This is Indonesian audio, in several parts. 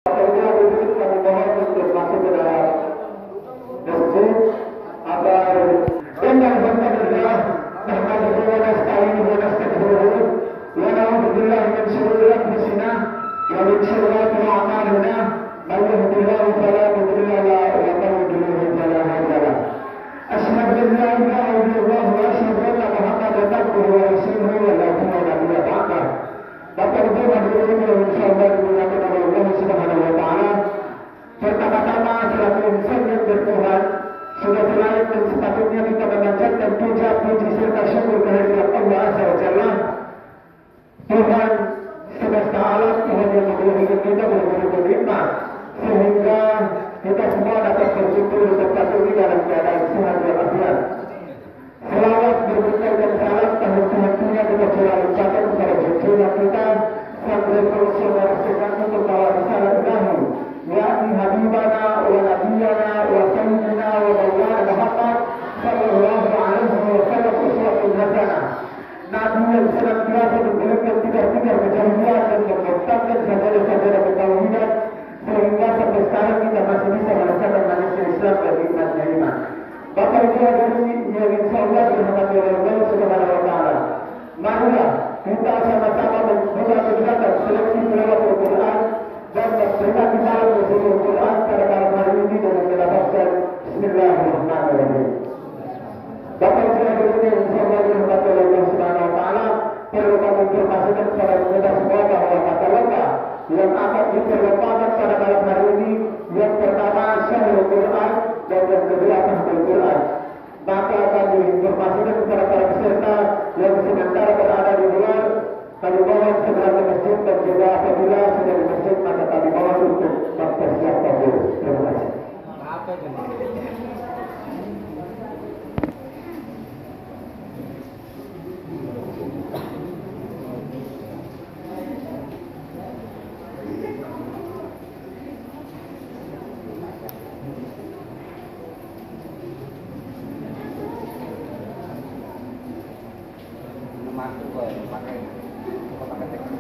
kami mohon untuk masuk ke dalam masjid agar dengan berkah nahmaduhu wa nasta'inuhu wa nastaghfiruh wa na'udzu billahi min shururi anfusina wa min sayyiati a'malina man yahdihillahu fala mudilla lahu wa man yudlil fala hadiya lahu asyhadu an la ilaha illallah wa asyhadu anna muhammadan abduhu wa rasuluhu wa la nabiyya ba'dahu. Bapak Ibu hadirin yang insyaallah dimuliakan oleh Allah Subhanahu wa taala. Pertama-tama selaku insan yang bertuhan, sudah selain dan sepatutnya kita memanjatkan puja puji serta syukur kehadirat Allah Azza wa Jalla, Tuhan semesta alam, Tuhan yang memberikan kita berburu nikmat sehingga kita semua dapat berkumpul di tempat ini dalam keadaan sehat walafiat. Selawat berbuka dan salam tahun-tahunnya kita curah ucapkan kepada junjungan kita sang revolusioner sejahtera pembawa risalah ilahi, yakni Habibana wa Nabiyana wa Sayyidina wa Maulana Muhammad sallallahu alaihi wa sallam uswatun hasanah. Nabi yang senantiasa memberikan tiga-tiga kejayaan dan membentangkan saudara-saudara ketauhidan sehingga sampai sekarang kita masih bisa merasakan manusia Islam dan nikmatnya iman. Bapak Ibu hadirin yang insyaallah dirahmati oleh Allah Subhanahu wa taala. Marilah kita sama-sama memulai kegiatan seleksi tilawah Al-Quran dan memperingati malam Nuzulul Quran pada malam hari ini dengan melafazkan Bismillahirrahmanirrahim. Bapak Ibu hadirin yang insyaallah dirahmati oleh Allah Subhanahu wa taala, perlu kami informasikan kepada kita semua bahwa kata lomba yang akan diperlombakan pada malam hari ini yang pertama Syahrul Quran dan yang kedua Tahfidz Quran. Maka akan diinformasikan kepada para peserta yang sementara berada di luar, kami mohon segera ke masjid dan juga apabila sudah di masjid maka kami mohon untuk mempersiapkan diri. Terima kasih. Assalamualaikum warahmatullahi wabarakatuh.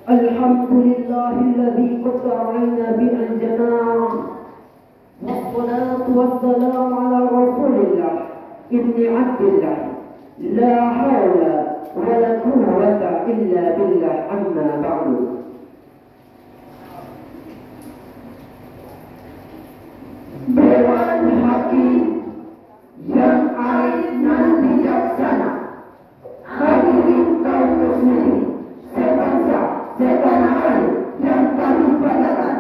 Alhamdulillahilladzi qaddarana bil jannah. Wassalatu wassalamu ala Rasulillah ibni Abdillah. La hawla wa la quwwata illa billah, amma ba'du. Dewan Hakim yang alim dan bijaksana, hadirin kaum muslimin sebangsa setanah air yang kami banggakan.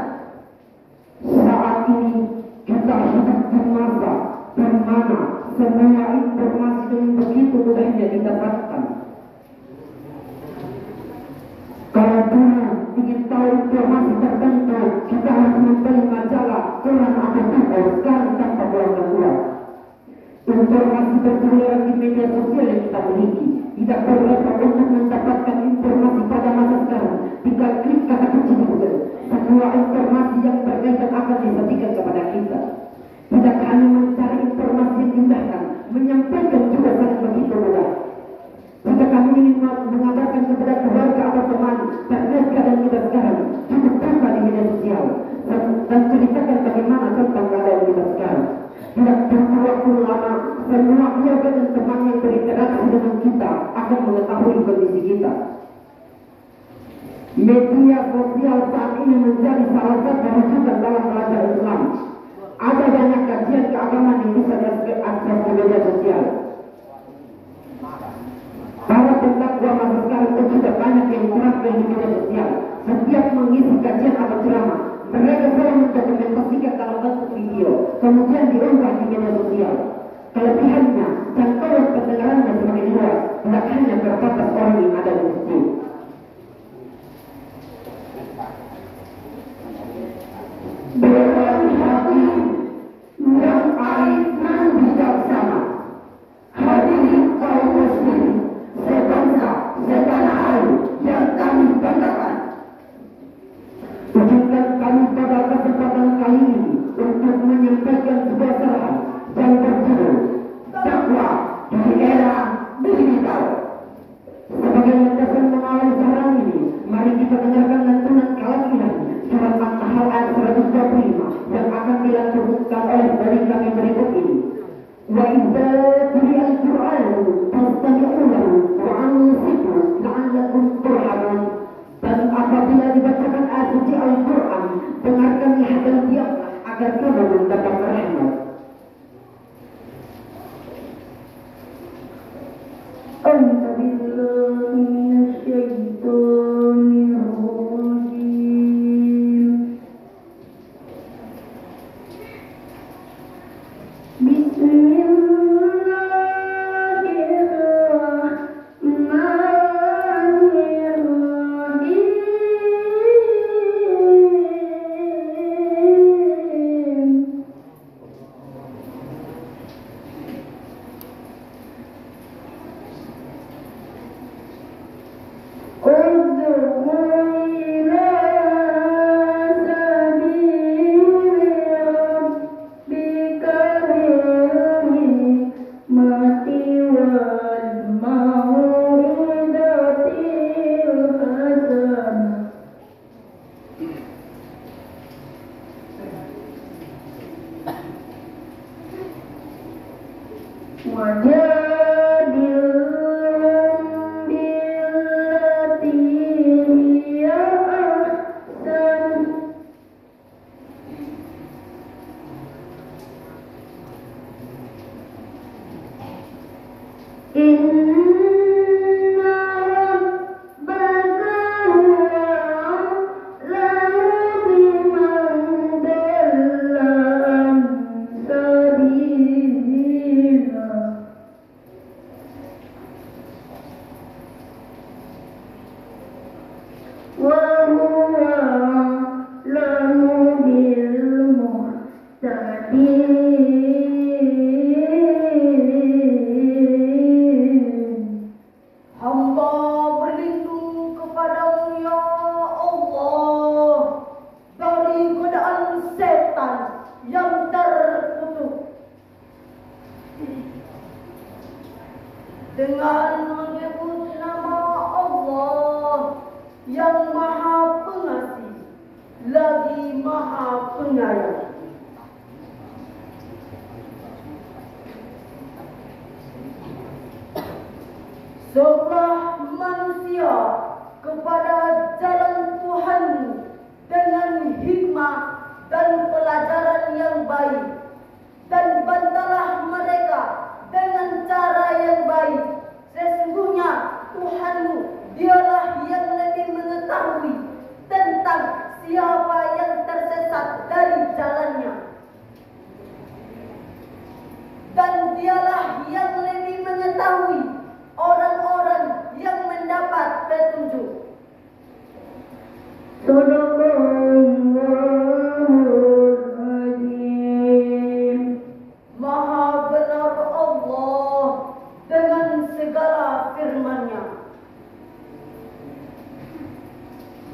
Saat ini kita hidup di masa di mana semua informasi dengan begitu mudahnya didapatkan. Kalau dulu ingin tahu informasi tertentu, kita harus membeli majalah, koran atau buku. Sekarang tanpa keluarkan uang. Informasi berkeliaran di media sosial yang kita miliki. Tidak perlu repot untuk mendapatkan informasi pada masa sekarang. Tinggal klik kata kunci di Google. Semua informasi yang berkaitan akan disajikan kepada kita. Tidak hanya mencari informasi yang diindahkan, menyampaikan juga sangat begitu mudah. Jika kami ingin mengabarkan kepada keluarga atau teman terkait keadaan kita sekarang, cukup buka di media sosial dan ceritakan bagaimana tentang keadaan kita sekarang. Tidak butuh waktu lama, semua keluarga dan teman yang berinteraksi dengan kita akan mengetahui kondisi kita. Media sosial saat ini menjadi salah satu rujukan dalam belajar Islam. Ada banyak kajian keagamaan yang bisa diakses di media sosial. Para pendakwa masa sekarang pun sudah banyak yang terakhir di media sosial. Setiap mengisi kajian atau ceramah, mereka selalu mendokumentasikan dalam bentuk video, kemudian diunggah di media sosial. Kelebihannya, jangkauan pendengarannya semakin luas, tidak hanya terbatas orang yang ada di masjid. Dewan Hakim yang arif dan bijaksana, hadirin kaum muslimin sebangsa setanah air yang kami banggakan, izinkan kami pada kesempatan kali ini untuk menyampaikan sebuah syarah yang berjudul dakwah di era digital. Sebagai landasan mengawali syarah ini, mari kita dengarkan lantunan kalam ilahi surat An-Nahl ayat 125 yang akan dilantunkan oleh dari kami berikut ini. Wa idza quri'al Qur'anu fastami'u lahu wa ansitu la'allakum turhamun. Dan apabila dibacakan ayat suci Al-Quran, dengarkanlah dan diamlah agar kamu mendapat rahmat. A'udzu billahi minasyaitonir rajim. Dengan menyebut nama Allah yang Maha Pengasih lagi Maha Penyayang. Seolah manusia kepada jalan Tuhanmu dengan hikmah dan pelajaran yang baik, dan bantalah mereka dengan cara yang baik. Sesungguhnya Tuhanmu dialah yang lebih mengetahui tentang siapa yang tersesat dari jalannya, dan dialah yang lebih mengetahui orang-orang yang mendapat petunjuk. Maha benar Allah dengan segala firman-Nya.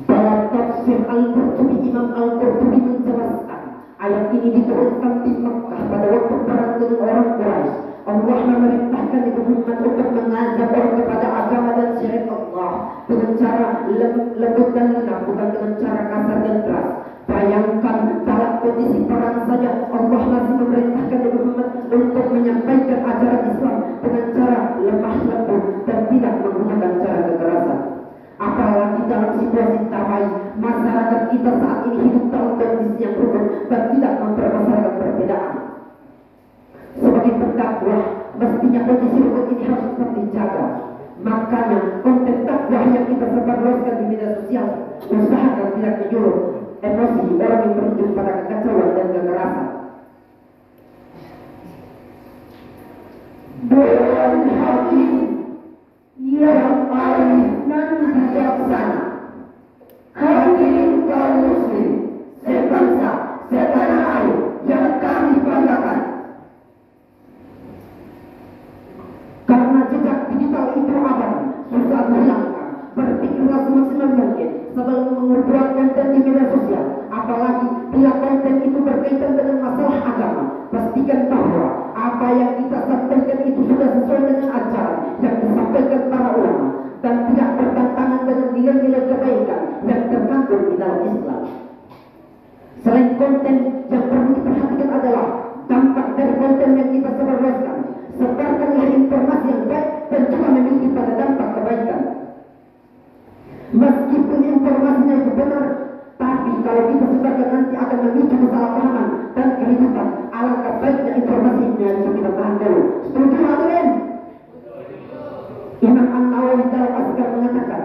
Dalam tafsir Al-Qurtubi, Imam Al-Qurtubi menjelaskan ayat ini diturunkan di Makkah pada waktu perang dengan orang Quraisy. Allah memerintahkan Nabi Muhammad untuk mengajak orang kepada agama dan syariat Allah dengan cara lembut dan lunak, bukan dengan cara kasar dan keras. Bayangkan dalam kondisi perang saja Allah masih memerintahkan Nabi Muhammad untuk menyampaikan ajaran Islam dengan cara lemah lembut dan tidak menggunakan cara kekerasan. Apalagi dalam situasi damai, masyarakat kita saat ini hidup dalam kondisi yang rukun dan tidak mempermasalahkan perbedaan. Sebagai pendakwah, mestinya kondisi rukun ini harus tetap dijaga. Makanya konten dakwah yang kita sebarluaskan di media sosial, usahakan tidak menyuruh emosi orang yang berujung pada kekacauan dan kekerasan. Dewan Hakim yang arif dan bijaksana, hadirin kaum muslim sebangsa setanah air yang kami banggakan. Karena jejak digital itu abadi, susah dihilangkan. Berpikirlah semaksimal mungkin sebelum mengumpulkan konten di media sosial, apalagi bila konten itu berkaitan dengan masalah agama. Pastikan bahwa apa yang kita sampaikan itu sudah sesuai dengan ajaran yang disampaikan para ulama dan tidak bertentangan dengan nilai-nilai kebaikan yang terkandung di dalam Islam. Selain konten, yang perlu diperhatikan adalah dampak dari konten yang kita sebarluaskan. Sebarkanlah informasi yang baik dan juga memiliki pada dampak kebaikan. Meskipun informasinya itu benar, tapi kalau kita sebarkan nanti akan memicu kesalahpahaman dan keributan. Alangkah baiknya informasinya itu kita tahan dulu. Setuju hadirin? Imam An-Nawawi dalam Azkar mengatakan,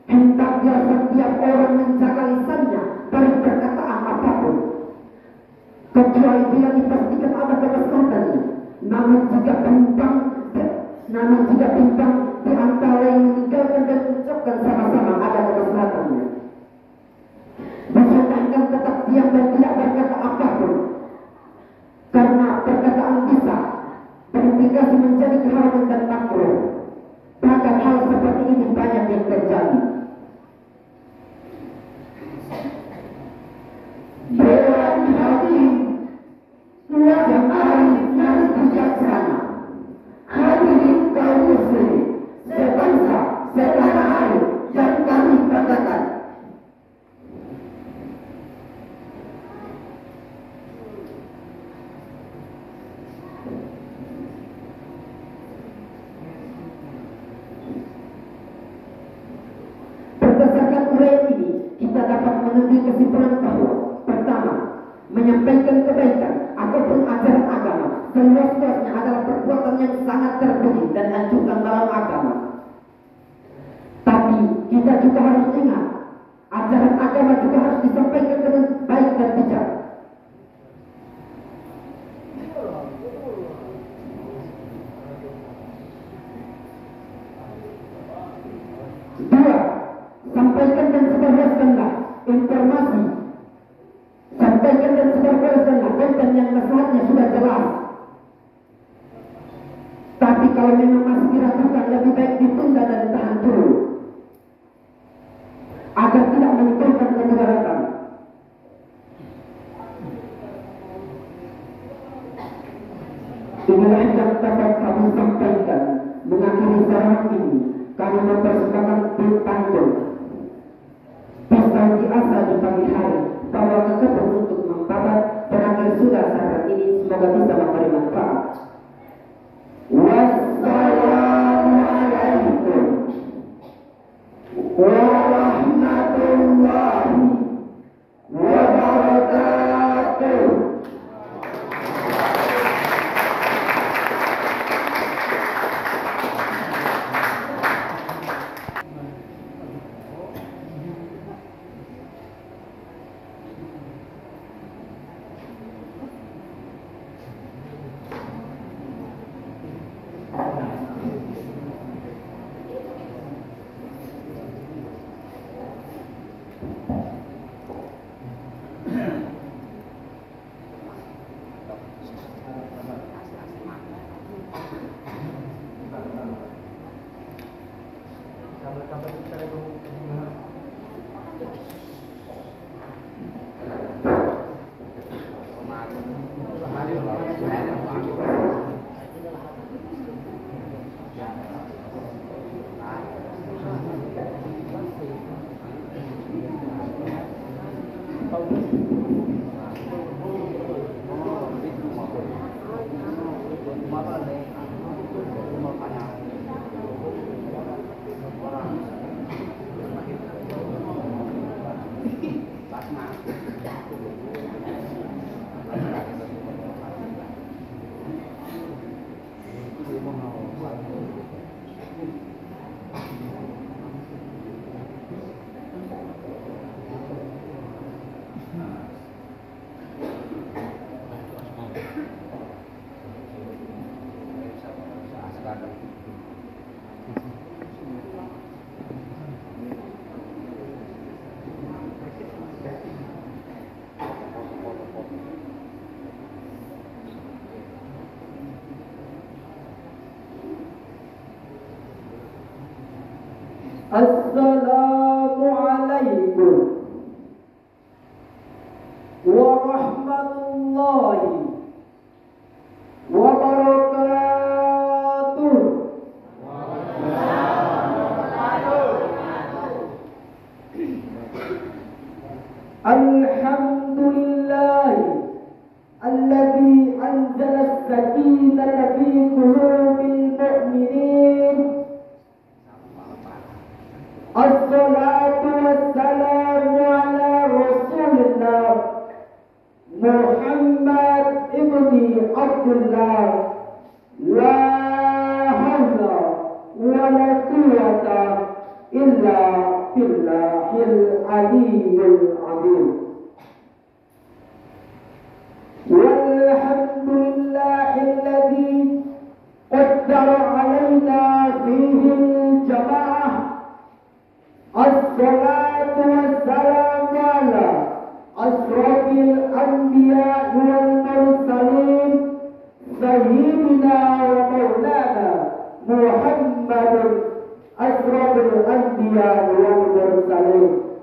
hendaknya setiap orang menjaga lisannya dari perkataan apapun, kecuali bila dipastikan ada kemaslahatannya. Namun jika bimbang di antara yang meninggalkan dan mengucapkan sama-sama ada kemaslahatannya, disunahkan tetap diam dan tidak berkata apapun, karena perkataan bisa berimplikasi menjadi keharaman dan makruh. Bahkan hal seperti ini banyak yang terjadi. Dewan Hakim yang arif dan bijaksana, hadirin kaum muslim sebangsa setanah air yang kami banggakan. Berdasarkan uraian ini, kita dapat mengambil kesimpulan bahwa pertama, menyampaikan kebaikan ataupun ajaran agama seluas-luasnya adalah perbuatan yang sangat terpuji dan anjurkan dalam agama. Tapi kita juga harus ingat, ajaran agama juga harus disampaikan dengan baik dan bijak. Dua, sampaikan dan sebarluaskanlah informasi. Sampaikan dan sebarluaskanlah konten yang masalahnya sudah jelas. Tapi kalau memang masih diragukan, lebih baik ditunda dan ditahan dulu, agar tidak menimbulkan kemudaratan. Inilah yang dapat kami sampaikan. Mengakhiri ceramah ini, kami mempersembahkan Bit Tanjung, pisau diasah di pagi hari, bawa ke kebun untuk membabat. Terakhir sudah saat ini, semoga bisa memberi manfaat. Wassalamualaikum warahmatullahi wabarakatuh. Assalamualaikum warahmatullahi wabarakatuh. Alhamdulillah alladzi anzala as-sakinata fi qulubil mu'minin. Assalatu wassalamu ala Rasulillah Muhammad ibni Abdullah. La hawla wa la quwwata illa billahil aliyyil azim. Walhamdulillahilladzi qaddara alaina fihi al-jama'ah. Assalatu wassalamu ala asrafil anbiya wal mursalin sayyidina wa maulana Muhammadin asrafil anbiya wal mursalin.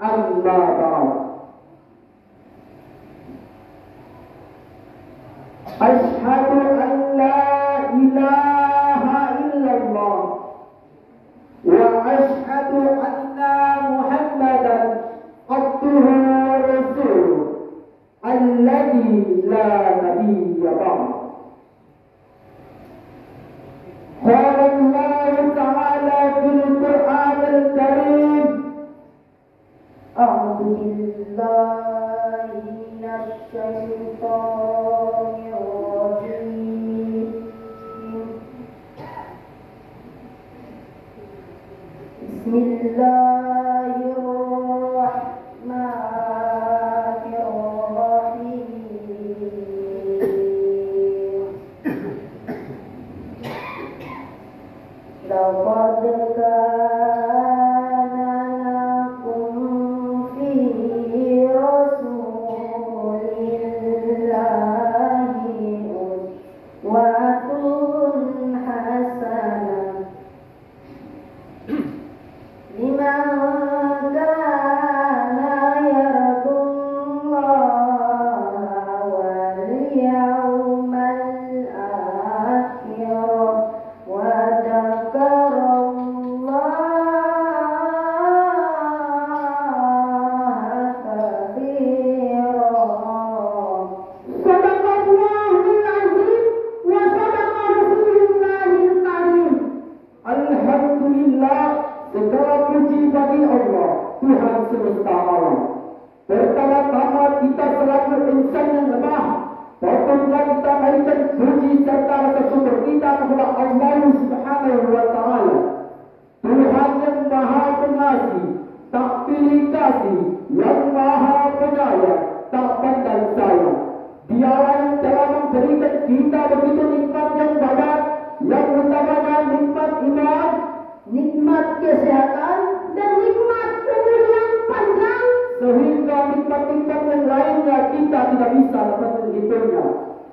Amma ba'd. Ashhadu an la ilaha illallah wa ashhadu anna Muhammadan abduhu wa rasuluh alladzi la nabiyya ba'd. Qala Allah ta'ala fil Qur'anil Karim, a'udzu billahi minasy syaithanir rajim. Bismillahirrahmanirrahim. Laqad kana lakum fi rasulillahi uswatun hasanah liman kana yarjullaha wal yawmal akhir wa dzakarallaha katsiran. Sadaqallahul azim wa sadaqa rasulullahil karim. Alhamdulillah, segala puji bagi Allah, Tuhan semesta alam. Pertama-tama kita selaku insan yang lemah, patutlah kita naikkan puji serta rasa syukur kita kepada Allah Subhanahu wa Ta'ala, Tuhan yang Maha Pengasih, tak pilih kasih, yang Maha Penyayang, tak pandang sayang. Dialah yang telah memberikan kita begitu nikmat yang banyak, yang utamanya nikmat iman, nikmat kesehatan, dan nikmat umur yang panjang, sehingga nikmat-nikmat yang lainnya kita tidak bisa dapat menghitungnya.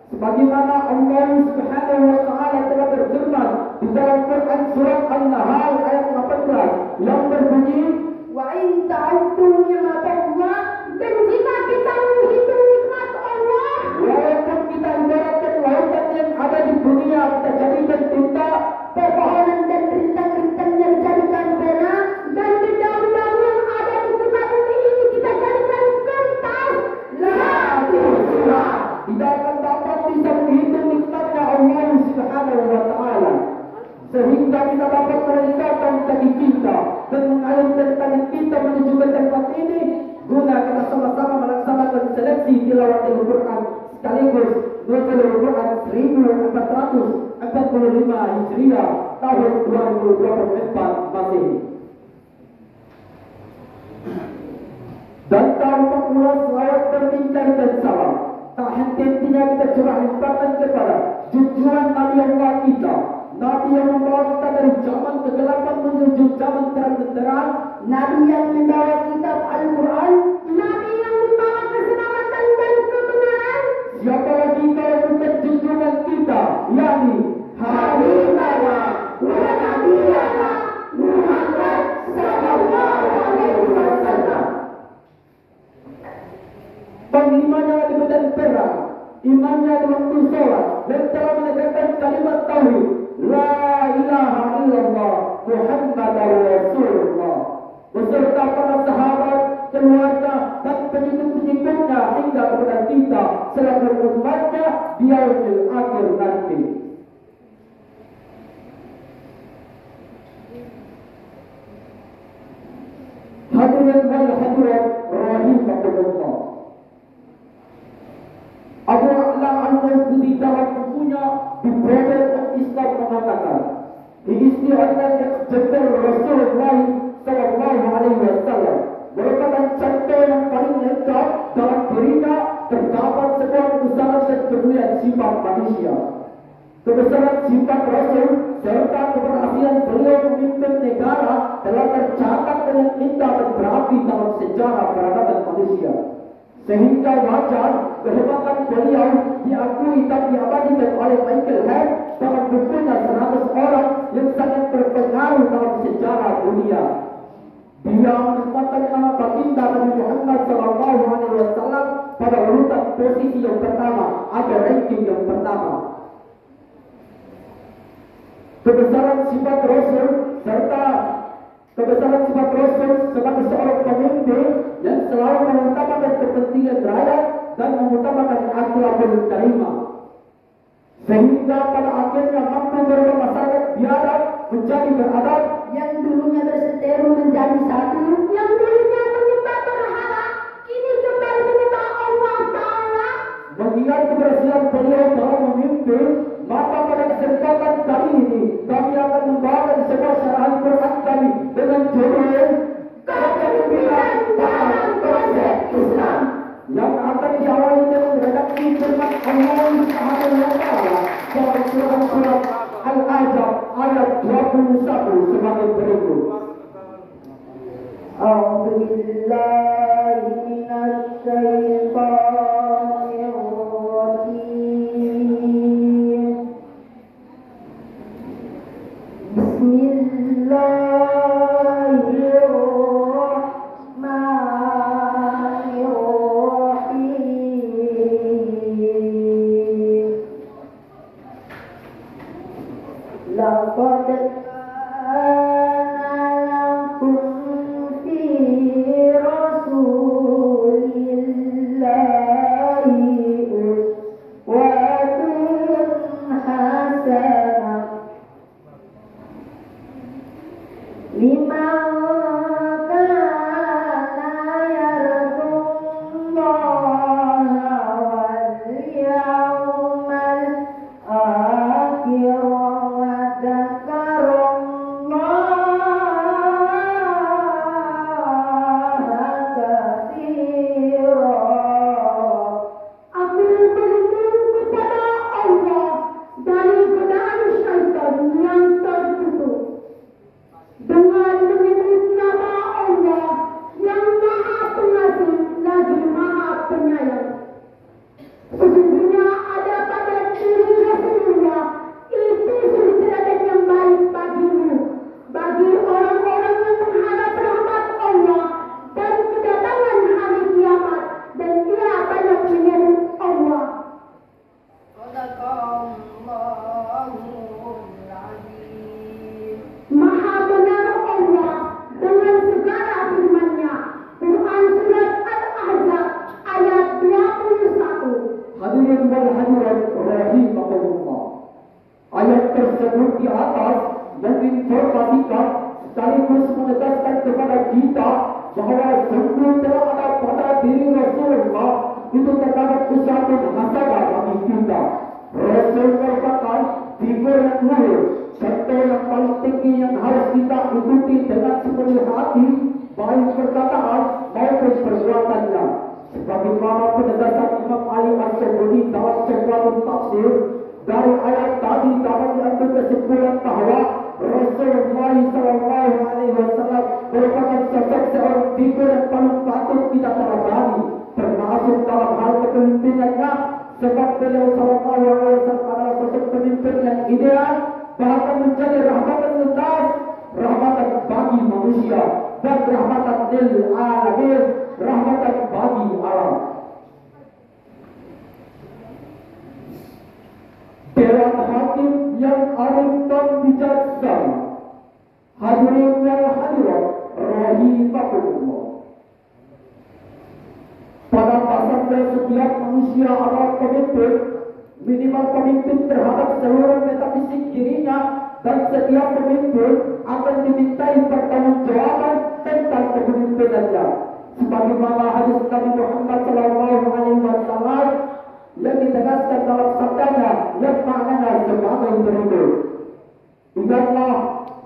Sebagaimana Allah Subhanahu wa Ta'ala telah berfirman di dalam Quran surat An-Nahl ayat 18 yang berbunyi, wa in ta'uddu ni'matallah, dan jika kita menghitung nikmat Allah, walaupun kita ibaratkan lautan yang ada di dunia kita jadikan tinta, pepohonan dan rintang-rintangnya dijadikan pena, dan benda-benda yang ada di muka bumi ini kita jadikan kertas, tidak akan dapat bisa menghitung nikmatnya Allah Subhanahu wa Ta'ala, sehingga kita dapat merendahkan kaki kita dan mengalirkan tangan kita menuju ke tempat ini guna kita sama-sama melaksanakan seleksi tilawat Al-Quran sekaligus Nuzul Al-Quran 1445 Hijriah tahun 2024 Masehi. Dan tanpa pula selawat bertingkah dan salam, tak henti-hentinya kita curah limpahkan kepada junjungan Nabi Allah kita, Nabi yang membawa kita dari zaman kegelapan menuju zaman terang-terang, Nabi yang membawa kitab Al-Quran, Nabi yang membawa keselamatan dan kebenaran. Siapa lagi kalau bukan junjungan kita, yakni Habibana wa Nabiyana Muhammad kita selaku umatnya di yaumil akhir nanti. Hadirin wal hadirat rahimakumullah. Abu A'la al-Mawdudi dalam bukunya The Problem of Islam mengatakan, di isti'adat example Rasulullah sallallahu alaihi wasallam merupakan contoh yang paling lengkap dalam dirinya terdapat sebuah kebesaran dan kemuliaan sifat manusia. Kebesaran sifat Rasul serta keberhasilan beliau memimpin negara telah tercatat dengan indah dan berapi dalam sejarah peradaban manusia. Sehingga wajar kehebatan beliau diakui dan diabadikan oleh Michael Hart dalam bukunya 100 orang yang sangat berpengaruh dalam sejarah dunia. Dia menempatkan nama baginda Nabi Muhammad SAW pada urutan posisi yang pertama atau ranking yang pertama. Kebesaran sifat Rasul serta kebesaran sifat Rasul sebagai seorang pemimpin yang selalu mengutamakan kepentingan rakyat dan mengutamakan akhlakul karimah, sehingga pada akhirnya mampu merubah masyarakat biadab menjadi beradab, yang dulunya berseteru menjadi satu, yang dulunya menyembah berhala kini kembali menyembah Allah Ta'ala. mengingat keberhasilan beliau dalam memimpin, maka pada kesempatan kali ini kami akan membawakan sebuah syarahan Quran kami dengan judul Kepemimpinan dalam Konsep Islam, yang akan diawali dengan redaksi firman Allah Subhanahu wa Ta'ala dalam surat Al-Ahzab ayat 21 sebagai berikut. A'udzu billahi minasy syaithanir rajim. Bismillahirrahmanirrahim. Laqad kana lakum fi rasulillahi uswatun hasanah liman kana yarjullaha wal yawmal akhir wa dzakarallaha katsira. Aku berlindung kepada Allah dari godaan syaitan yang terkutuk dengan menyebut nama Allah yang Maha Pengasih lagi Maha Penyayang. Sesungguhnya ada pada diri Rasulullah itu suri teladan yang baik bagimu, bagi orang-orang yang mengharap rahmat Allah dan kedatangan hari kiamat, dan ia banyak menyebut Allah. Sadaqallahul azim. Maha benar Allah dengan segala firman-Nya. Quran surat Al-Ahzab ayat 21. Hadirin wal hadirat rahimakumullah. Ayat tersebut di atas menginformasikan sekaligus menegaskan kepada kita bahwa sungguh telah ada pada diri Rasulullah itu terdapat usaha hasanah bagi kita. Rasul merupakan figur yang luhur, contoh yang paling tinggi yang harus kita ikuti dengan sepenuh hati, baik perkataan maupun perbuatannya. Sebagaimana penegasan Imam Ali As-Sabuni dalam sebuah tafsir, dari ayat tadi dapat diambil kesimpulan bahwa Rasulullah SAW merupakan sosok seorang figur yang paling patut kita teladani, termasuk dalam hal kepemimpinannya, sebab beliau SAW adalah sosok pemimpin yang ideal, bahkan menjadi rahmatan lintas, rahmatan bagi manusia, dan rahmatan lil alamin, rahmatan bagi alam. Dewan Hakim yang arif dan bijaksana, hadirin wal hadirat rahimakumullah. Pada dasarnya setiap manusia manusia adalah pemimpin, minimal pemimpin terhadap seluruh metafisik dirinya, dan setiap pemimpin akan dimintai pertanggungjawaban tentang kepemimpinannya. Sebagaimana hadis Nabi Muhammad SAW yang ditegaskan dalam sabdanya yang maknanya sebagai berikut. Ingatlah,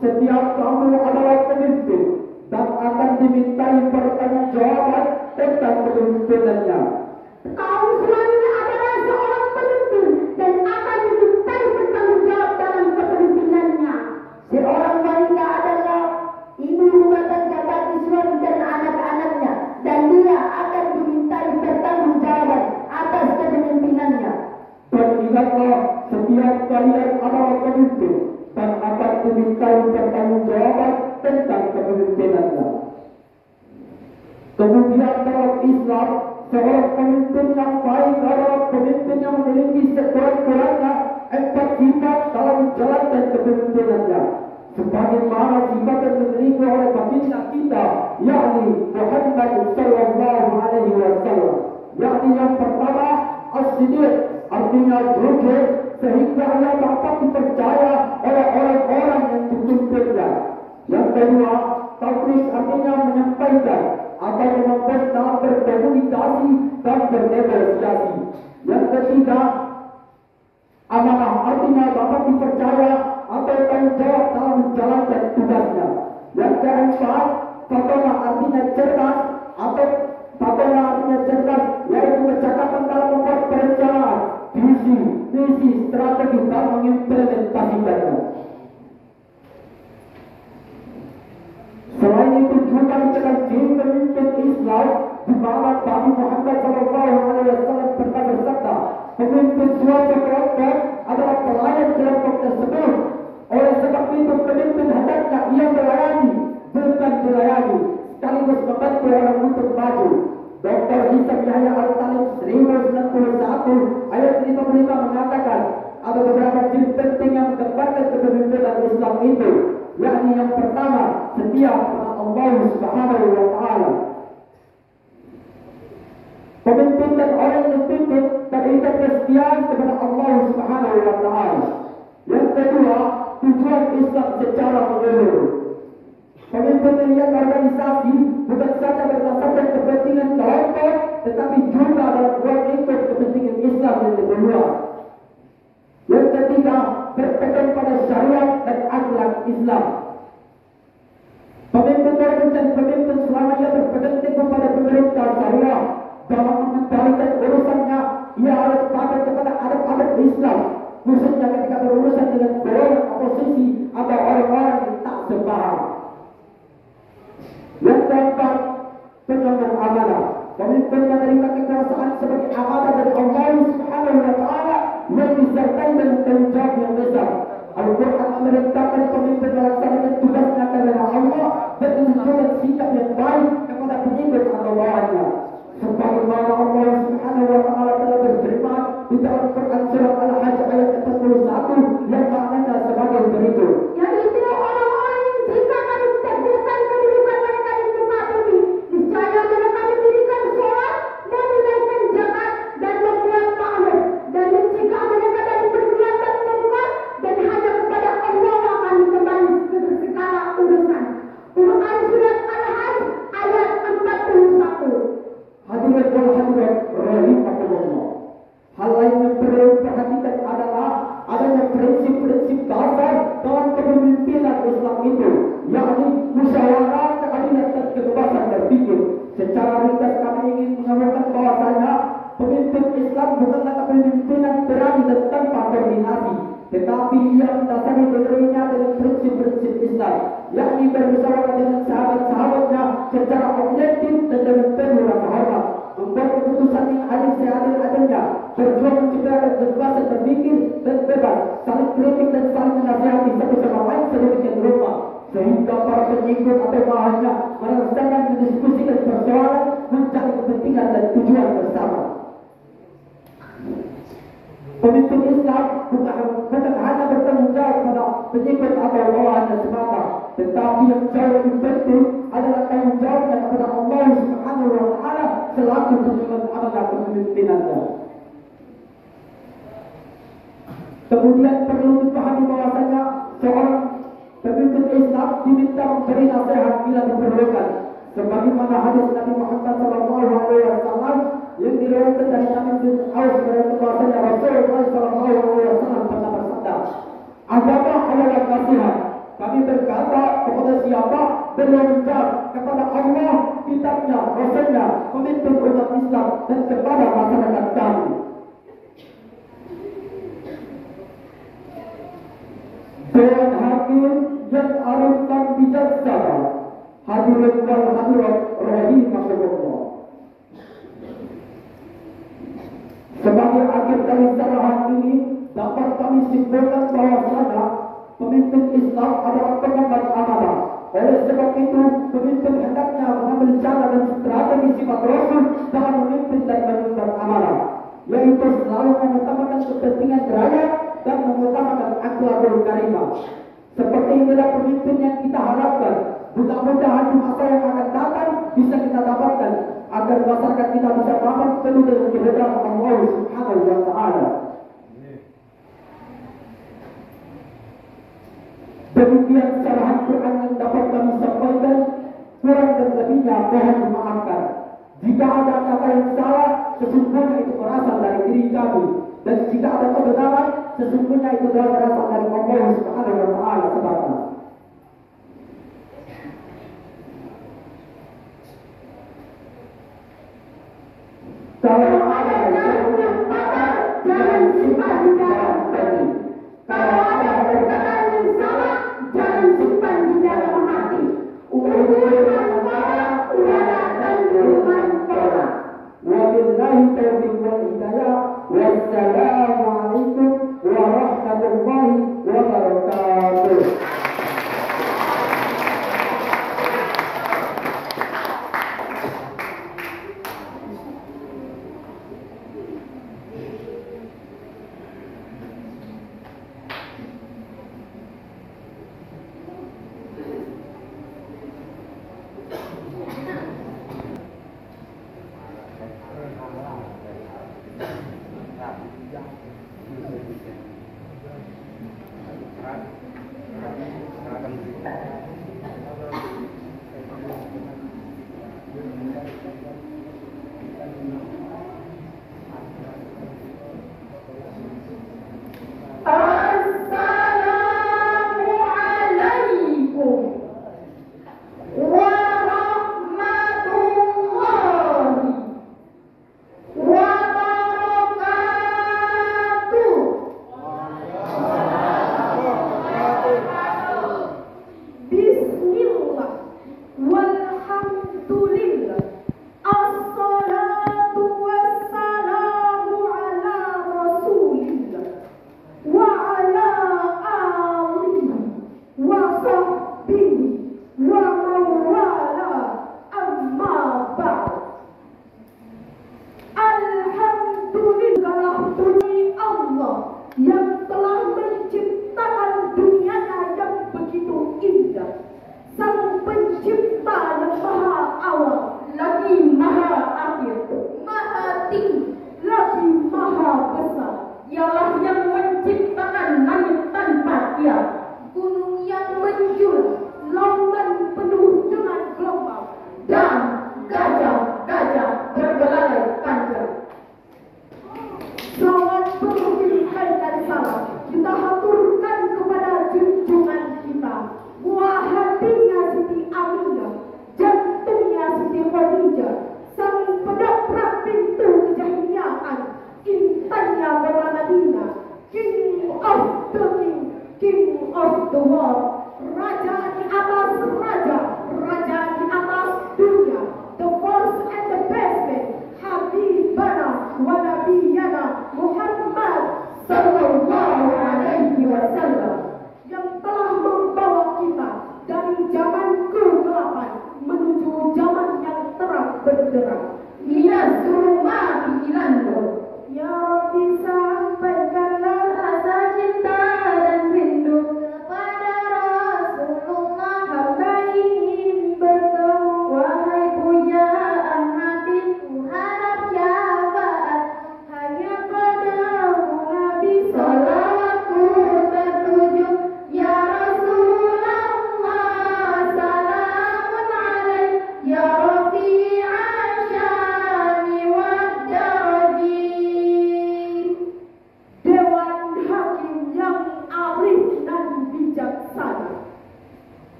setiap kamu adalah pemimpin dan akan dimintai pertanggungjawaban tentang kepemimpinannya. Kaum suaminya adalah seorang pemimpin dan akan dimintai bertanggung jawab dalam kepemimpinannya. Seorang wanita adalah ibu rumah tangga bagi suami dan anak-anaknya, dan dia akan dimintai pertanggungjawaban atas kepemimpinannya. Dan ingatlah, setiap kalian adalah pemimpin dan akan dimintai pertanggungjawaban tentang kepemimpinannya. Kemudian dalam Islam, seorang pemimpin yang baik adalah pemimpin yang memiliki sekurang-kurangnya 4 sifat dalam menjalankan kepemimpinannya. Sebagaimana sifat yang dimiliki oleh baginda kita, yakni Muhammad sallallahu alaihi wasallam. Yakni yang pertama, as-siddiq, artinya jujur, sehingga ia dapat dipercaya oleh orang-orang yang dipimpinnya. Yang kedua, tabligh, artinya menyampaikan atau membuat dalam berkomunikasi dan bernegosiasi. Yang ketiga, amanah, artinya dapat dipercaya atau tanggung jawab dalam menjalankan tugasnya. Yang keempat, fatona, artinya cerdas atau fatona artinya cerdas, yaitu kecakapan dalam membuat perencanaan, visi, misi, strategi dan mengimplementasikannya. Selain itu juga dikatakan ciri pemimpin Islam di mana Nabi Muhammad SAW pernah bersabda, pemimpin suatu kelompok adalah pelayan kelompok tersebut. Oleh sebab itu pemimpin hendaknya ia melayani, bukan dilayani, sekaligus membantu orang untuk maju. Dr. Hisam Yahya Al-Talib 1091 ayat 55 mengatakan ada beberapa ciri penting yang menggambarkan kepemimpinan Islam itu, yakni yang pertama, setia kepada Allah Subhanahu wa taala. Pemimpin dan orang yang dipimpin terikat kesetiaan kepada Allah Subhanahu wa taala. Yang kedua, tujuan Islam secara menyeluruh. Pemimpin melihat organisasi bukan saja berdasarkan kepentingan kelompok, tetapi juga dalam ruang lingkup kepentingan Islam yang lebih luas. Yang ketiga, berpegang pada syariat dan akhlak Islam. Pemimpin dan pemimpin selama ia berpegang teguh pada pemerintah syariah dalam mengendalikan urusannya, ia harus patuh kepada adab-adab Islam, khususnya ketika berurusan dengan golongan oposisi atau orang-orang yang tak sepaham. Yang keempat, penyelenggaraan amanah. Pemimpin menerima kekuasaan sebagai amanah dari Allah Subhanahu wa taala yang disertai dengan tanggung jawab yang besar. Al-Quran memerintahkan pemimpin melaksanakan tugasnya karena Allah dan menunjukkan sikap yang baik kepada pengikut atau bawahannya. Sebagaimana Allah Subhanahu wa taala telah berfirman di dalam Quran surat Al-Hajj ayat 41 yang maknanya sebagai berikut. Yaitu orang-orang yang jika kami teguhkan kedudukan mereka di muka bumi, niscaya mereka mendirikan sholat, menunaikan zakat dan membuat ma'ruf, dan mencegah mereka dari perbuatan mungkar, dan hanya kepada Allah akan kembali segala urusan. Quran surat Al-Hajj ayat 41. Hadirin wal hadirat rahimakumullah. Hal lain yang perlu diperhatikan adalah adanya prinsip-prinsip dasar dalam kepemimpinan Islam itu, yakni musyawarah, keadilan dan kebebasan berpikir. Secara ringkas kami ingin menyampaikan bahwasanya pemimpin Islam bukanlah kepemimpinan berani dan tanpa koordinasi, tetapi ia mendasari dirinya dengan prinsip-prinsip Islam, yakni bermusyawarah dengan sahabat-sahabatnya secara objektif dan dengan penuh rasa hormat, membuat keputusan yang adil seadil-adilnya, berjuang menciptakan kebebasan berpikir dan bebas, saling kritik dan saling menasihati satu sama lain sedemikian rupa, sehingga para pengikut atau bawahannya merasakan mendiskusikan persoalan mencari kepentingan dan tujuan bersama. Pemimpin Islam bukan hanya bertanggung jawab pada pengikut atau bawahannya semata, tetapi yang jauh lebih penting adalah tanggung jawabnya kepada Allah Subhanahu wa taala selaku pemegang amanah kepemimpinannya. Kemudian perlu dipahami bahwasanya seorang pemimpin Islam diminta memberi nasihat bila diperlukan. Sebagaimana hadis Nabi Muhammad SAW yang diriwayatkan dari Nabi bin Aus bahwasanya Rasulullah SAW pernah bersabda, agama adalah nasihat. Kami berkata kepada siapa? Beliau menjawab, kepada Allah, kitabnya, Rasulnya, pemimpin umat Islam, dan kepada masyarakat kami. Dewan Hakim yang arif dan bijaksana, hadirin wal hadirat rahimahullah. Sebagai akhir dari syarahan ini dapat kami simpulkan bahwasanya pemimpin Islam adalah pengemban amanah. Oleh sebab itu, pemimpin hendaknya mengambil cara dan strategi sifat Rasul dalam memimpin dan mengemban amanah, yaitu selalu mengutamakan kepentingan rakyat dan mengutamakan akhlakul karimah. Seperti inilah pemimpin yang kita harapkan. Mudah-mudahan di masa yang akan datang bisa kita dapatkan agar masyarakat kita bisa paham penuh dengan kebenaran Allah Subhanahu wa Ta'ala. Demikian syarahan Quran yang dapat kami sampaikan. Kurang dan lebihnya mohon dimaafkan. Jika ada kata yang salah, sesungguhnya itu berasal dari diri kami. Dan jika ada kebenaran, sesungguhnya itu berasal dari Allah Subhanahu wa Ta'ala semata. Kalau ada yang patah, jangan simpan di dalam hati. Kalau ada perkataan yang salah, jangan simpan di dalam hati. Urusan para ulama dan urusan para. Wabillahi taufiq wal hidayah. Wassalamualaikum warahmatullahi wabarakatuh. Dạ.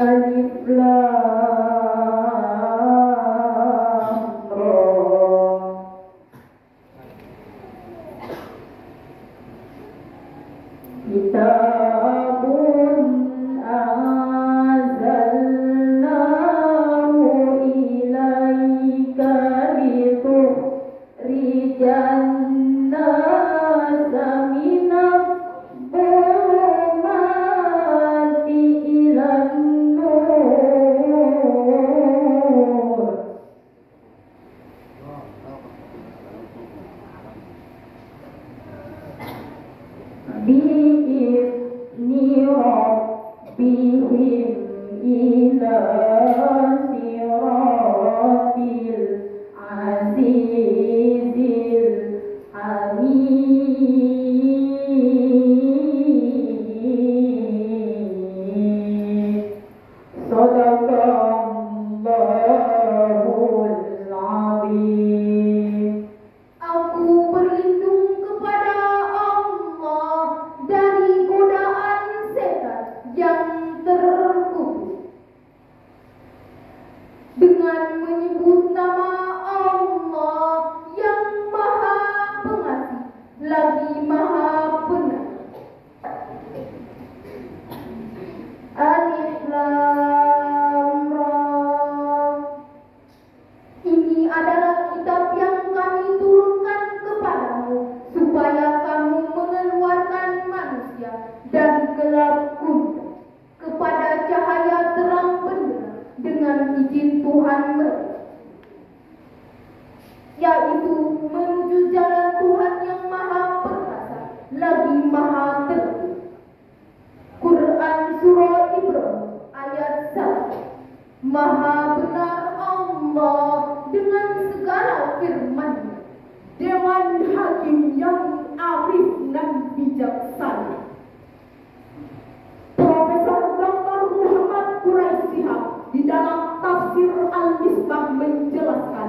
Alif Lam Ra. Kitabun anzalnahu ilaika litukhrijan nasa minadh dhulumati ilan nur. Bi'izni rabbihim ila siratil azizil hamid. Sadaqallahul azim. Aku berlindung kepada Allah dari godaan setan yang terkubur. Dengan menyebut nama Allah yang Maha Pengasih lagi Maha Penyayang. Alif Lam Ra. Ini adalah kitab yang kami turunkan kepadamu supaya kamu mengeluarkan manusia dari gelap gulita kepada cahaya terang benderang dengan izin Tuhan mereka, yaitu menuju jalan Tuhan yang Maha Perkasa lagi Maha Tertinggi. Quran Surah Ibrahim ayat 1. Maha benar Allah dengan segala firman-Nya, Dewan Hakim yang arif dan bijaksana. Profesor Dr. Muhammad Quraisy Shihab di dalam tafsir Al-Misbah menjelaskan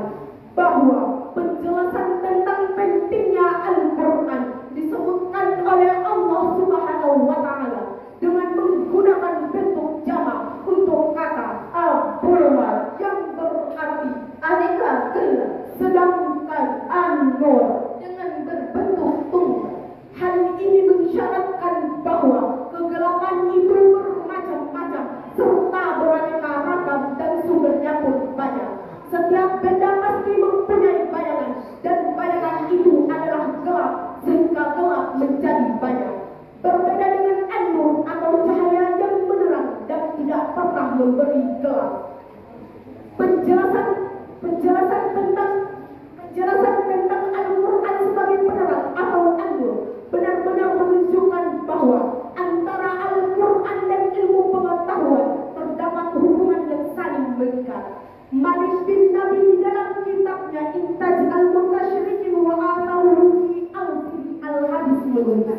bahwa penjelasan tentang pentingnya Al-Quran disebutkan oleh Allah Subhanahu wa Ta'ala dengan menggunakan bentuk jamak untuk kata Al-Quran yang berarti aneka gelar, sedangkan An-Nur dengan berbentuk tunggal. Hal ini mensyaratkan bahwa kegelapan itu bermacam-macam serta beraneka ragam dan sumbernya pun banyak. Setiap benda pasti mempunyai bayangan dan bayangan itu adalah gelap sehingga gelap menjadi banyak. Berbeda dengan An-Nur atau cahaya yang menerang dan tidak pernah memberi gelap. Penjelasan tentang Al-Quran sebagai penerang atau An-Nur benar-benar menunjukkan bahwa antara Al-Quran dan ilmu pengetahuan terdapat hubungan yang saling mengikat. Malik bin Nabi di dalam kitabnya Intaj al-Mutasyrikin wa Atharuhu fi al-Hadis menulis,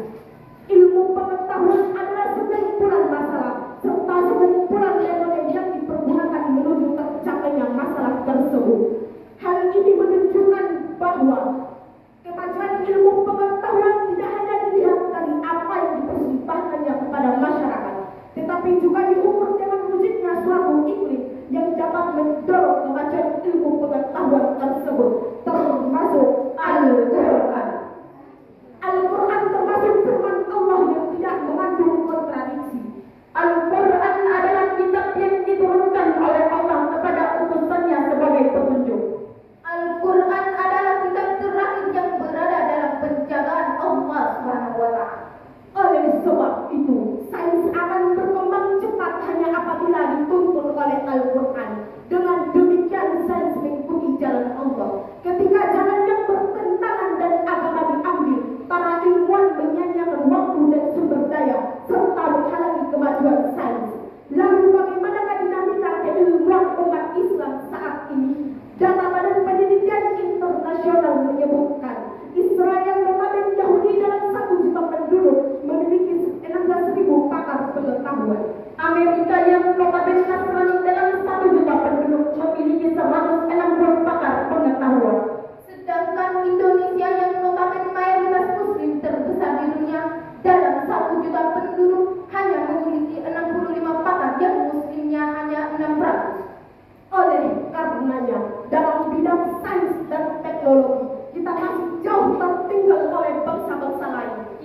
ilmu pengetahuan adalah sekumpulan masalah serta sekumpulan metode yang dipergunakan menuju tercapainya masalah tersebut. Hal ini menunjukkan bahwa kemajuan ilmu pengetahuan tidak hanya dilihat dari apa yang dipersembahkannya kepada masyarakat, tetapi juga diukur dengan wujudnya suatu iklim yang dapat mendorong kemajuan ilmu pengetahuan tersebut, termasuk Al-Quran. Al-Quran termasuk firman Allah yang tidak mengandung kontradiksi. Al-Quran adalah kitab yang diturunkan oleh Allah kepada utusannya sebagai petunjuk. Al-Quran adalah kitab terakhir yang berada dalam penjagaan Allah Subhanahu wa Ta'ala. Oleh sebab itu, sains akan berkembang cepat hanya apabila dituntun oleh Al-Quran. Dengan demikian, sains mengikuti jalan Allah. Ketika jalan yang bertentangan dan agama diambil, para ilmuwan menyanyiakan waktu dan sumber daya serta menghalangi kemajuan sains. Lalu bagaimanakah dinamika keilmuan umat Islam saat ini? Data Badan Penelitian Internasional menyebutkan Israel notabene Yahudi dalam 1 juta penduduk memiliki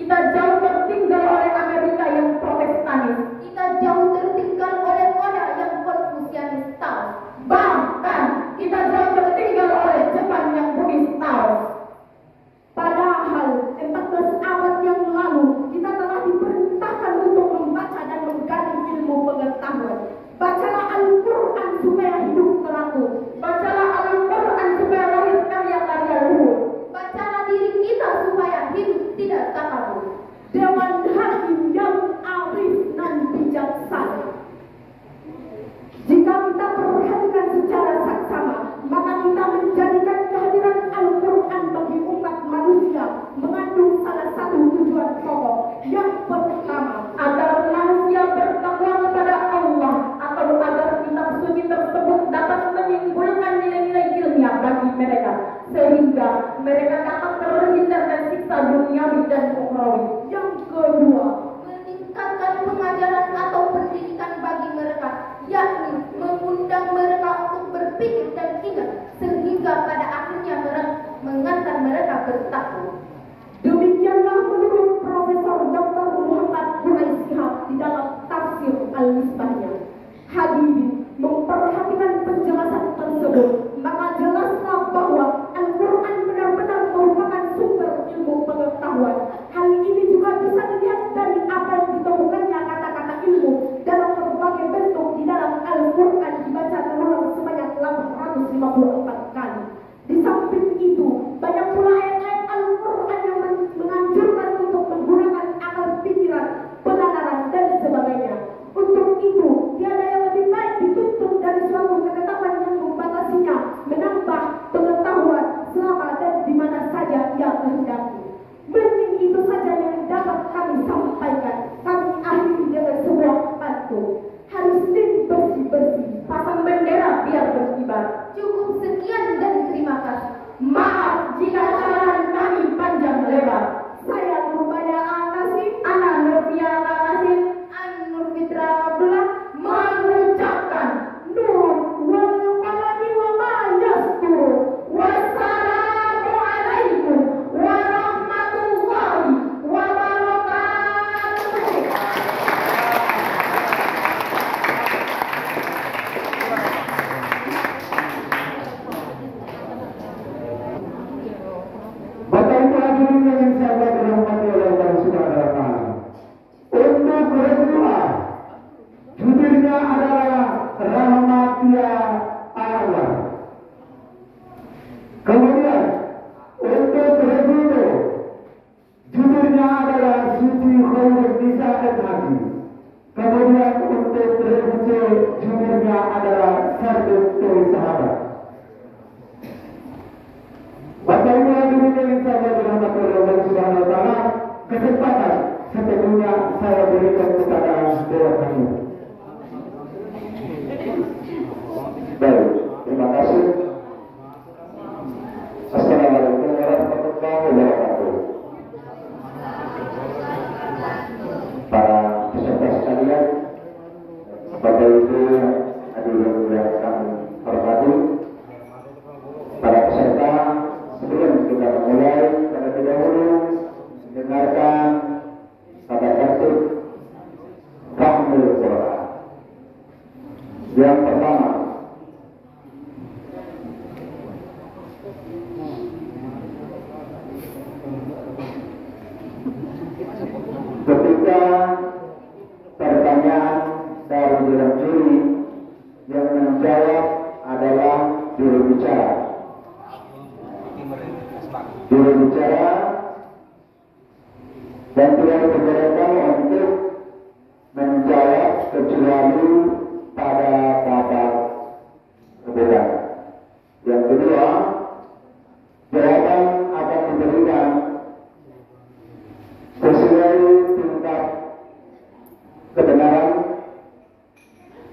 Kita jauh tertinggal oleh Amerika yang protestanis. Kita jauh tertinggal oleh Korea yang konfusianis Taos. Bahkan kita jauh tertinggal oleh Jepang yang Buddhis Taos. Padahal 14 abad yang lalu kita telah diperintahkan untuk membaca dan menggali ilmu pengetahuan. Bacalah Al-Quran supaya hidup teratur. Bacalah Al-Quran supaya lahir karya-karya luhur. Bacalah diri kita supaya hidup tidak takabur. Dewan Hakim yang arif dan bijaksana. Jika kita perhatikan secara saksama, maka kita menjadikan kehadiran Al-Quran bagi umat manusia mengandung salah satu tujuan pokok. Yang pertama, Agar manusia bertakwa kepada Allah, atau agar kitab suci tersebut dapat menimbulkan nilai-nilai ilmiah bagi mereka, sehingga mereka dapat terhindar dari siksa duniawi dan ukhrawi. yang kedua, meningkatkan pengajaran atau pendidikan bagi mereka, yakni mengundang mereka untuk berpikir dan ingat, sehingga pada akhirnya mengantar mereka bertakwa. Demikianlah menurut Profesor Dr. Muhammad Quraish Shihab di dalam tafsir Al-Misbahnya. Hadirin, memperhatikan penjelasan tersebut, maka jelaslah bahwa Al-Quran benar-benar merupakan sumber ilmu pengetahuan. Hal ini juga bisa dilihat dari apa yang ditemukannya kata-kata ilmu dalam berbagai bentuk di dalam Al-Quran dibaca terulang sebanyak 854 kali. Di samping itu, banyak pula ayat-ayat Al-Quran yang menganjurkan untuk menggunakan akal pikiran, penalaran, dan sebagainya. Untuk itu, tiada yang lebih baik dituntut dari suatu ketetapan yang membatasinya, menambah pengetahuan selama dan di mana saja ia kehendaki. Mungkin itu saja yang dapat kami sampaikan. Kami akhiri dengan sebuah pantun. Hari Senin bersih-bersih, Pasang bendera biar berkibar. cukup sekian dan terima kasih. Maaf jika kesalahan kami panjang lebar. Saya Nurbaya Anasif, Ana Nurfia Kakasin Nur Fitra Abdullah, mengucapkan Nur wal qalami wa ma yastur. wassalamualaikum warahmatullahi wabarakatuh. Bapak Ibu hadirin yang saya hormati oleh Allah Subhanahu wa Ta'ala. Untuk berdoa, judulnya adalah Rahmatia Allah. Kemudian untuk berdoa, judulnya adalah Suci Khairul Nisa al-Hadi. Kemudian untuk berdoa, judulnya adalah Sardut dari Sahabat. Bapak Ibu hadirin yang saya hormati oleh Allah Subhanahu wa Ta'ala, kesempatan sepenuhnya saya berikan kepada Dewan Hakim. Baik, terima kasih. Assalamualaikum warahmatullahi wabarakatuh. Para peserta sekalian, Bapak Ibu hadirin yang kami hormati, para peserta, sebelum kita memulai, terlebih dahulu dengarkan tata tertib Fahmul Quran. Yang pertama, ketika pertanyaan dari dalam juri, yang menjawab adalah juru bicara. Juru bicara dan tidak diperbolehkan untuk menjawab kecuali pada babak kedua. Yang kedua, jawaban akan diberikan sesuai tingkat kebenaran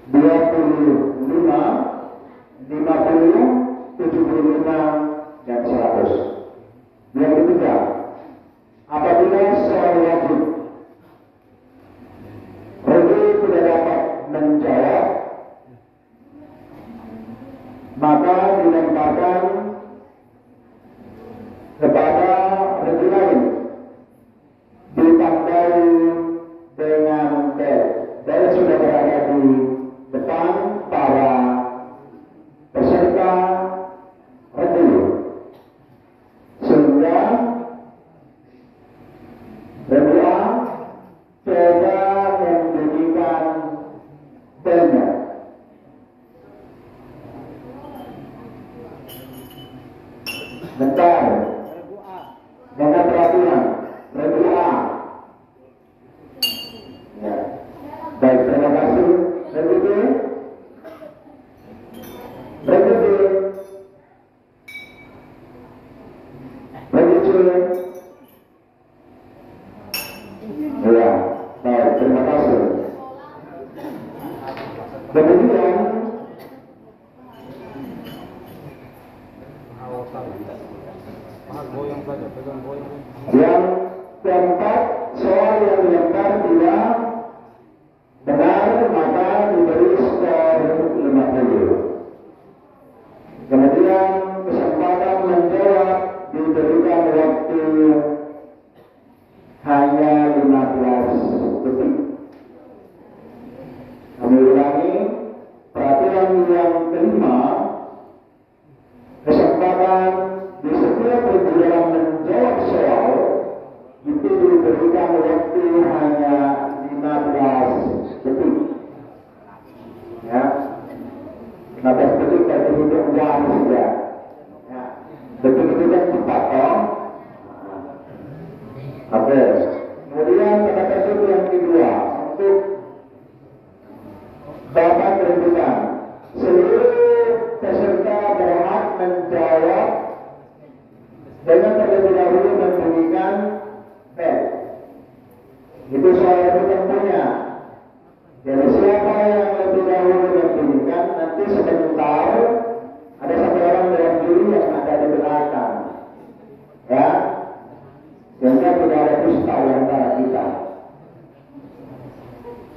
25, 50, 75, dan 100. Yang ketiga, apabila soal wajib Rudi tidak dapat menjawab, maka dilemparkan kepada Rudi lain di Ya, baik, terima kasih. Kemudian yang keempat, soal yang dilempar tidak benar maka diberi skor 50. Kemudian kesempatan menjawab diberikan waktu hanya 15 detik. Kami ulangi, peraturan yang kelima, kesempatan di setiap dalam menjawab soal itu diberikan waktu hanya 15 detik. Ya, 15 detik dari hitung jam saja. Ya, detik itu kan cepat, toh. Oke. Kemudian pada tertib yang kedua, untuk dapat menentukan seluruh peserta berhak menjawab dengan terlebih dahulu membunyikan bel. Itu soal itu tentunya. Jadi siapa yang lebih dahulu membunyikan, nanti sebentar ada satu orang dalam juri yang ada di belakang, ya, sehingga tidak ada dusta di antara kita.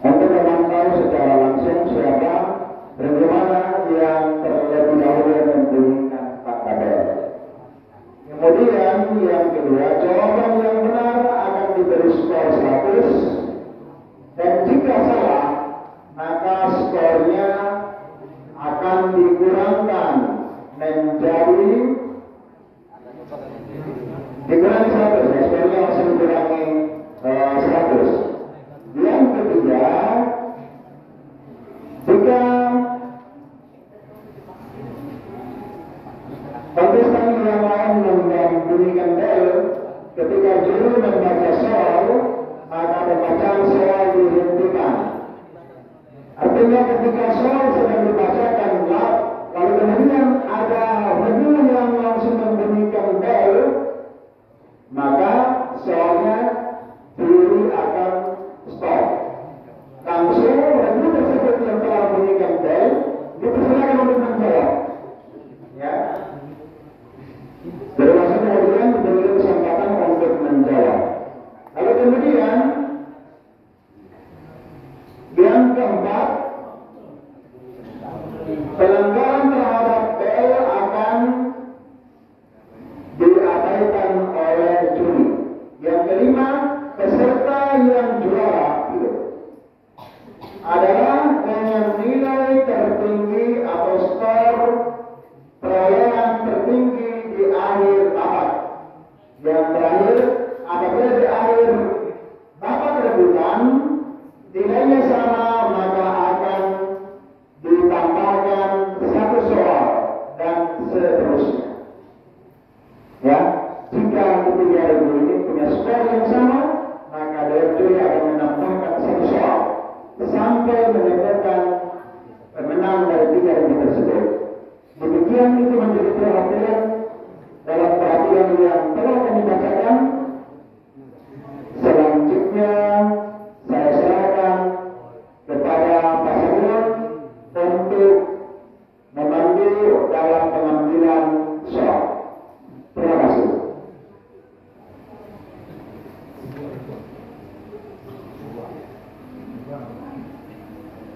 Untuk memantau secara langsung siapa bagaimana yang terlebih dahulu membunyikan kata bel. Kemudian yang kedua, jawaban yang benar akan diberi skor 100, dan jika salah maka skornya akan dikurangkan menjadi dikurangi 100, ya, skornya masih dikurangi 100. Yang ketiga, jika kontestan yang lain membunyikan bel ketika juri membaca soal, maka pembacaan soal dihentikan. Artinya ketika soal sedang dibacakan, lalu kemudian ada juri yang langsung membunyikan bel, maka soalnya juri akan stop. Langsung juri tersebut yang telah membunyikan bel dipersilakan untuk menjawab. Ya. Termasuk kemudian diberi kesempatan untuk menjawab. Lalu kemudian yang keempat, pelanggaran terhadap bel akan diabaikan oleh juri. Yang kelima, peserta yang juara adalah dengan nilai tertinggi atau skor perolehan tertinggi di akhir babak. Yang terakhir, apabila di akhir babak rebutan nilainya sama, maka akan ditambahkan satu soal dan seterusnya. Ya, jika ketiga regu ini punya skor yang sama, maka juri akan menambahkan satu soal sampai menemukan pemenang dari tiga regu tersebut. Demikian itu menjadi perhatian dalam perhatian yang telah kami bacakan. Selanjutnya saya serahkan kepada Pak Samuel untuk memandu dalam pengambilan soal. Terima kasih.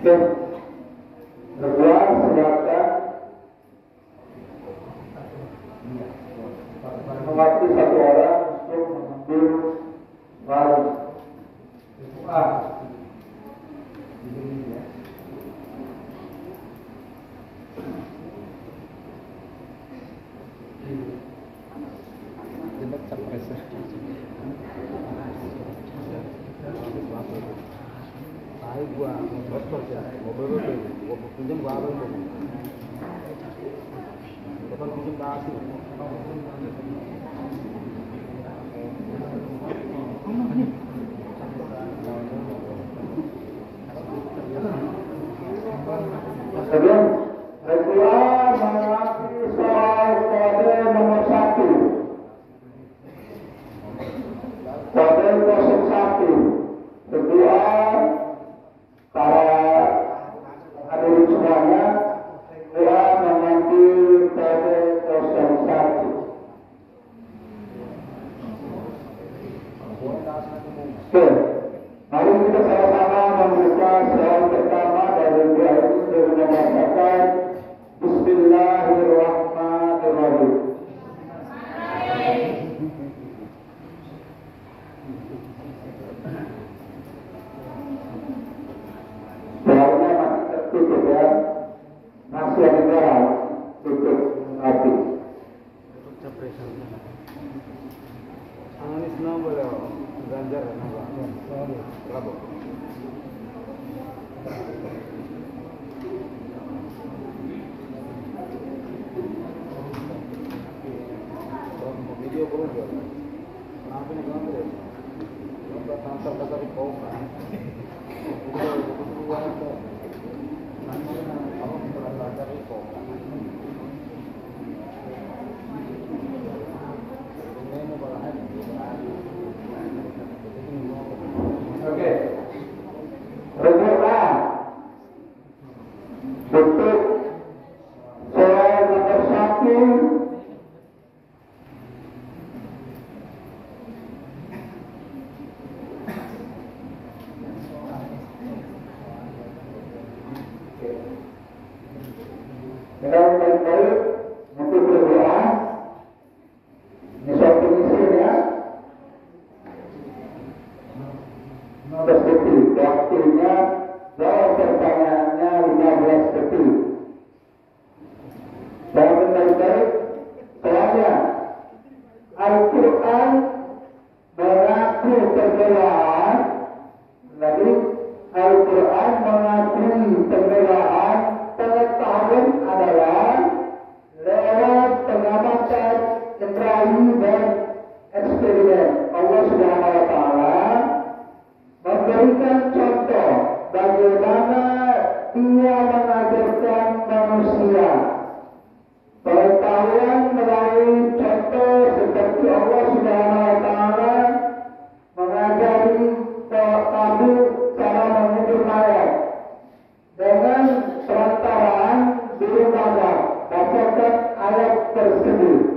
Oke, berdua silakan. Mewakili satu orang untuk mengambil baris. Sebelum regular mengawasi soal kode nomor 1, kode 01 Oke, mari kita sama-sama membuka soal pertama dari doa ini dengan membacakan Bismillahirrahmanirrahim. Soalnya masih tertutup ya, masih ada garam, tutup api. Anis nomor ganjar nomor berapa? Video belum ya? Kenapa nih gambar? Nomor transfer kata di kau kan? Oke, berdoa untuk soal nomor 1. Dengan baik-baik untuk berdoa, ini suatu misi ya. 15 detik, waktunya jawab pertanyaannya 15 detik. Jawab baik-baik. Soalnya Al-Quran mengaku kebelaan, lalu Al-Quran mengakui kebelaan. Pengetahuan adalah lewat pengamatan, interaksi dan eksperimen. Allah Subhanahu wa Ta'ala memberikan contoh bagaimana Dia mengajarkan manusia. Pengetahuan melalui contoh seperti Allah Subhanahu wa Ta'ala mengajari kami cara mengukur ayat dengan perantaraan burung gagak. Bacakan ayat tersebut.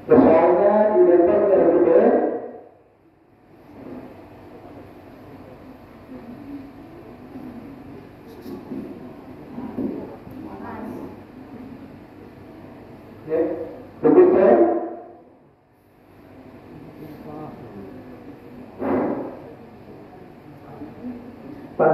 Soalnya dilempar dari gede. Oke, begitu. Pas.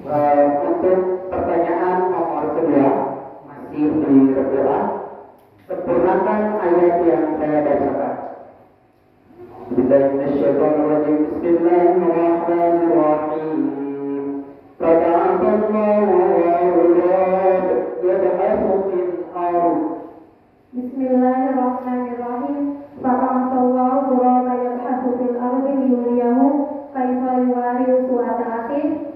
Baik, untuk pertanyaan nomor kedua masih di doa, sempurnakan ayat yang saya bacakan. Bismillahirrahmanirrahim. Bismillahirrahmanirrahim. Fata'atallahu wa'urad yad'afu fil ard. Bismillahirrahmanirrahim. Fata'atallahu ghuraba yabhathu fil ardi liyuriyahu kaifa yuwari su'ata akhih.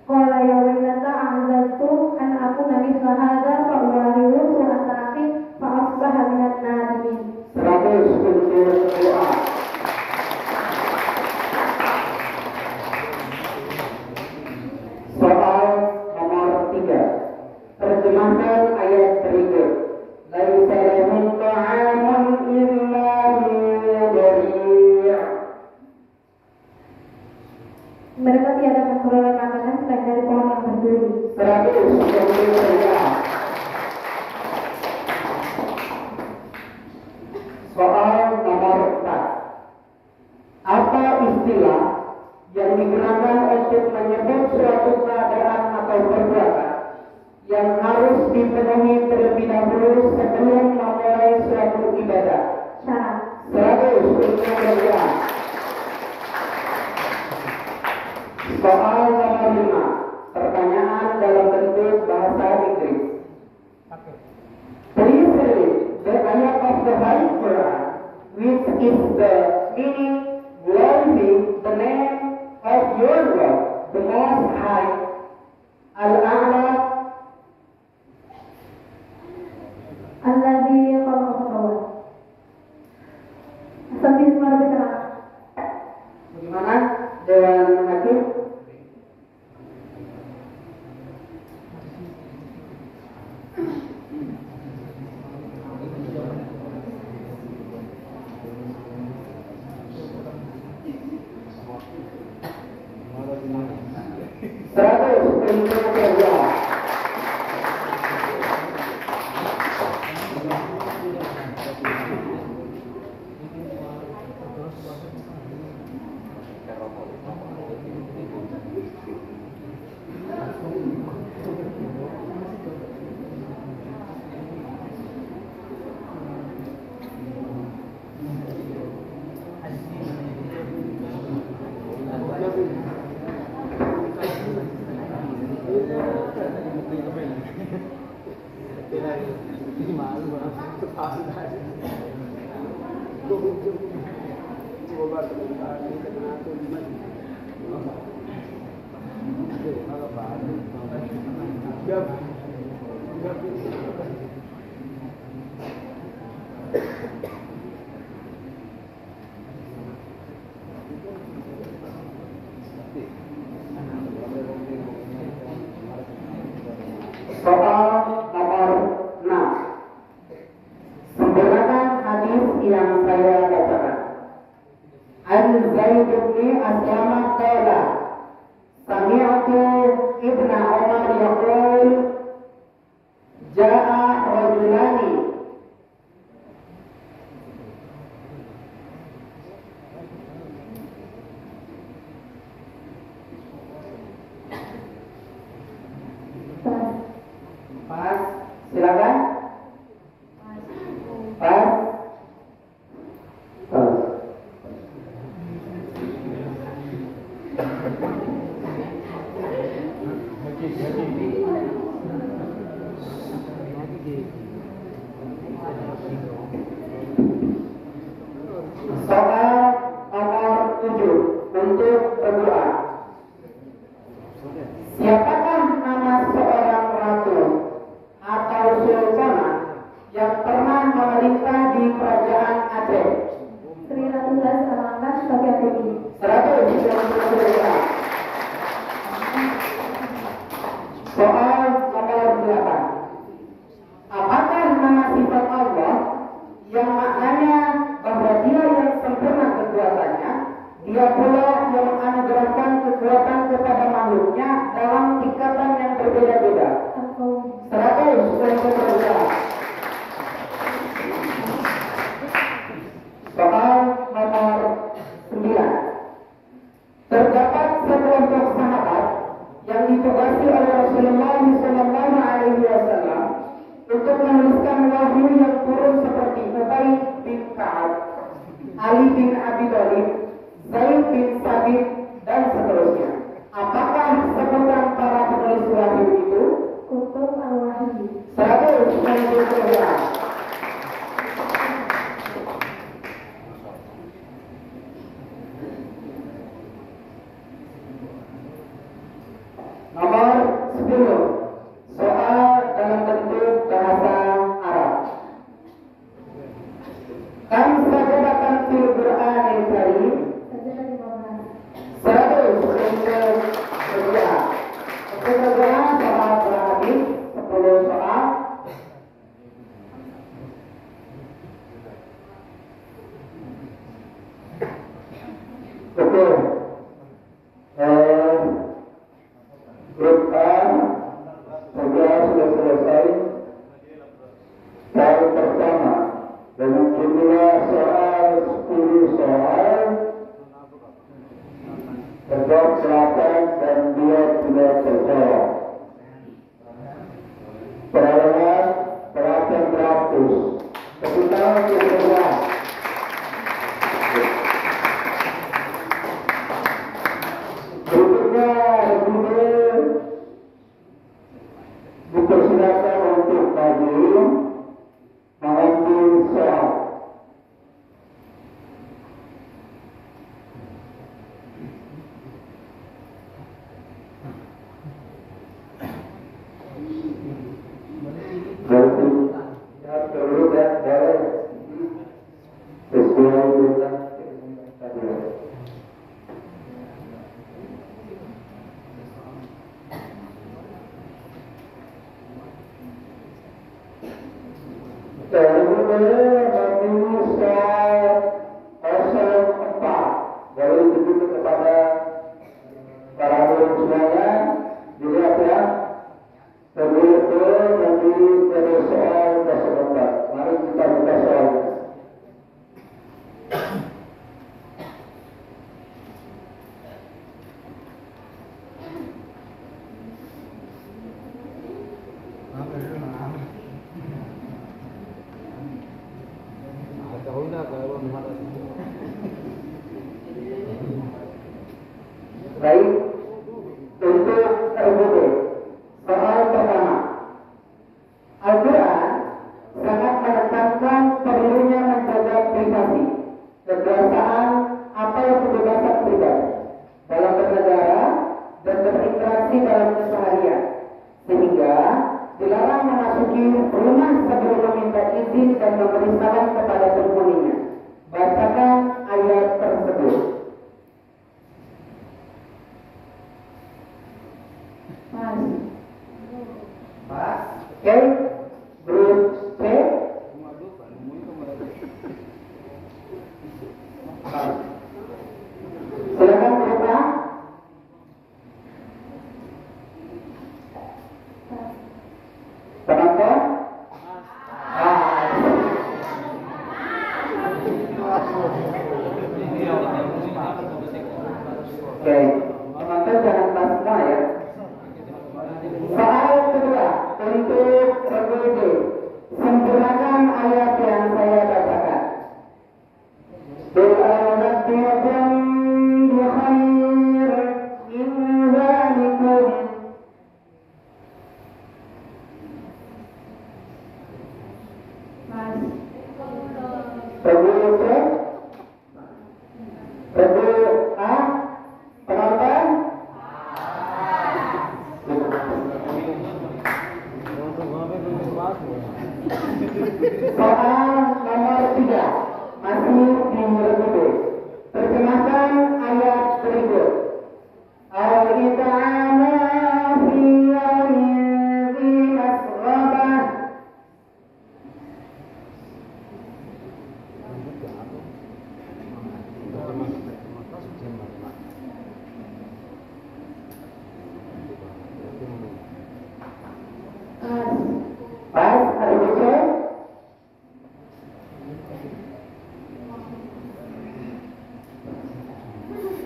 Qala ya waylata a'zaztu an akuna mithla hadza fa uwari su'ata akhih fa asbaha minan nadimin. 100 untuk doa. Soal nomor 3. is the meaning glorify the name of your Lord, the Most High, Al-A'la, Alladzi khalaqa sambil suara bergerak. Bagaimana Dewan Hakim? Seratus untuk kedua. Soal nomor 6. Sempurnakan hadis yang saya bacakan. Al-Zaid bin Aslama qala sami'tu Ibnu Umar yaqul ja'a rajulani Pas, silakan. Pas. Pas. Soal nomor 7 untuk berdoa. Siapakah nama seorang ratu atau sultanah yang pernah memerintah di kerajaan Aceh? Sri Ratu Salangkas Kapiatuni. 100 yang berdoa. Soal nomor 8. Apakah nama sifat Allah yang maknanya bahwa Dia yang sempurna kekuatannya, Dia pula yang menganugerahkan kekuatan kepada makhluknya dalam tingkatan yang berbeda-beda? 100 yang berdoa. Soal nomor 9. Terdapat sekelompok sahabat yang ditugasi oleh Rasulullah SAW untuk menuliskan wahyu yang turun seperti Ubay bin Ka'ab, Ali bin Abi Thalib, Zaid bin Sabit, dan seterusnya. Apakah sebutan para penulis wahyu itu? Kutub Al-Wahyi. 100 yang berdoa. Nomor 10. Soal dalam bentuk bahasa Arab. Kam sajadatan fil Qur'anil Karim? Sajadah 15. 100 untuk berdoa. Untuk berdoa soal berhabis 10 soal. Oke. Grup A sudah selesai. Soal pertama dengan jumlah soal 10 soal, terjawab 8 dan 2 tidak terjawab. Perolehan 800. Tepuk tangan untuk semua. Berikutnya dipersilakan untuk maju mengambil soal. Baik, untuk RUD soal pertama, Al-Quran sangat menekankan perlunya menjaga privasi, kekuasaan atau kebebasan pribadi dalam bernegara dan berinteraksi dalam keseharian, sehingga dilarang memasuki rumah sebelum meminta izin dan memberi salam kepada penghuninya. Bacakan ayat tersebut. Pas. Oke. Grup C. Silakan grup A. Penonton. Oke, penonton jangan pas semua ya. Soal kedua untuk RUD, sempurnakan ayat yang saya bacakan. Doa-doa bikhair min dzalikum. RUD, RUD A, penonton. Soal nomor 3 masih di RUD. Terjemahkan ayat berikut. Al-It'ama fi yawmin dhi masghabah. Pas, RUD.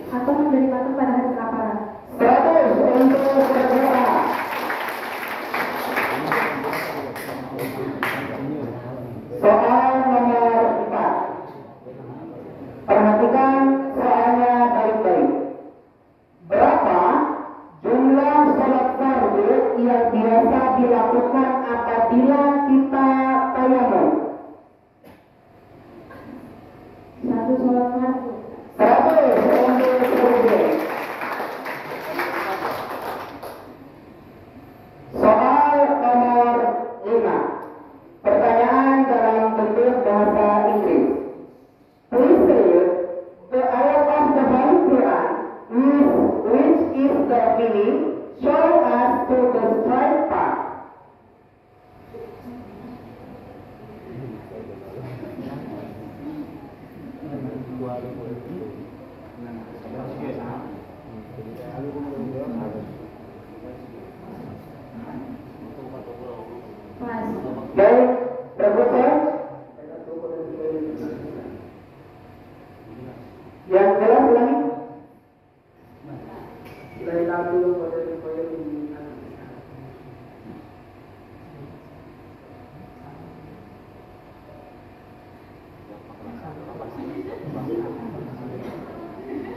Atau memberi makan pada hari kelaparan. 100 untuk berdoa. Soal nomor 4. Perhatikan soalnya baik-baik. Berapa jumlah sholat fardu yang biasa dilakukan apabila kita tayamum? 1 sholat fardu. 100 untuk RUD. Soal nomor 5. Pertanyaan dalam bentuk bahasa Inggris. Please read the ayat of the Holy Quran which is the meaning. Show us to the straight path. Baik, Profesor. Yang jelas ulangi.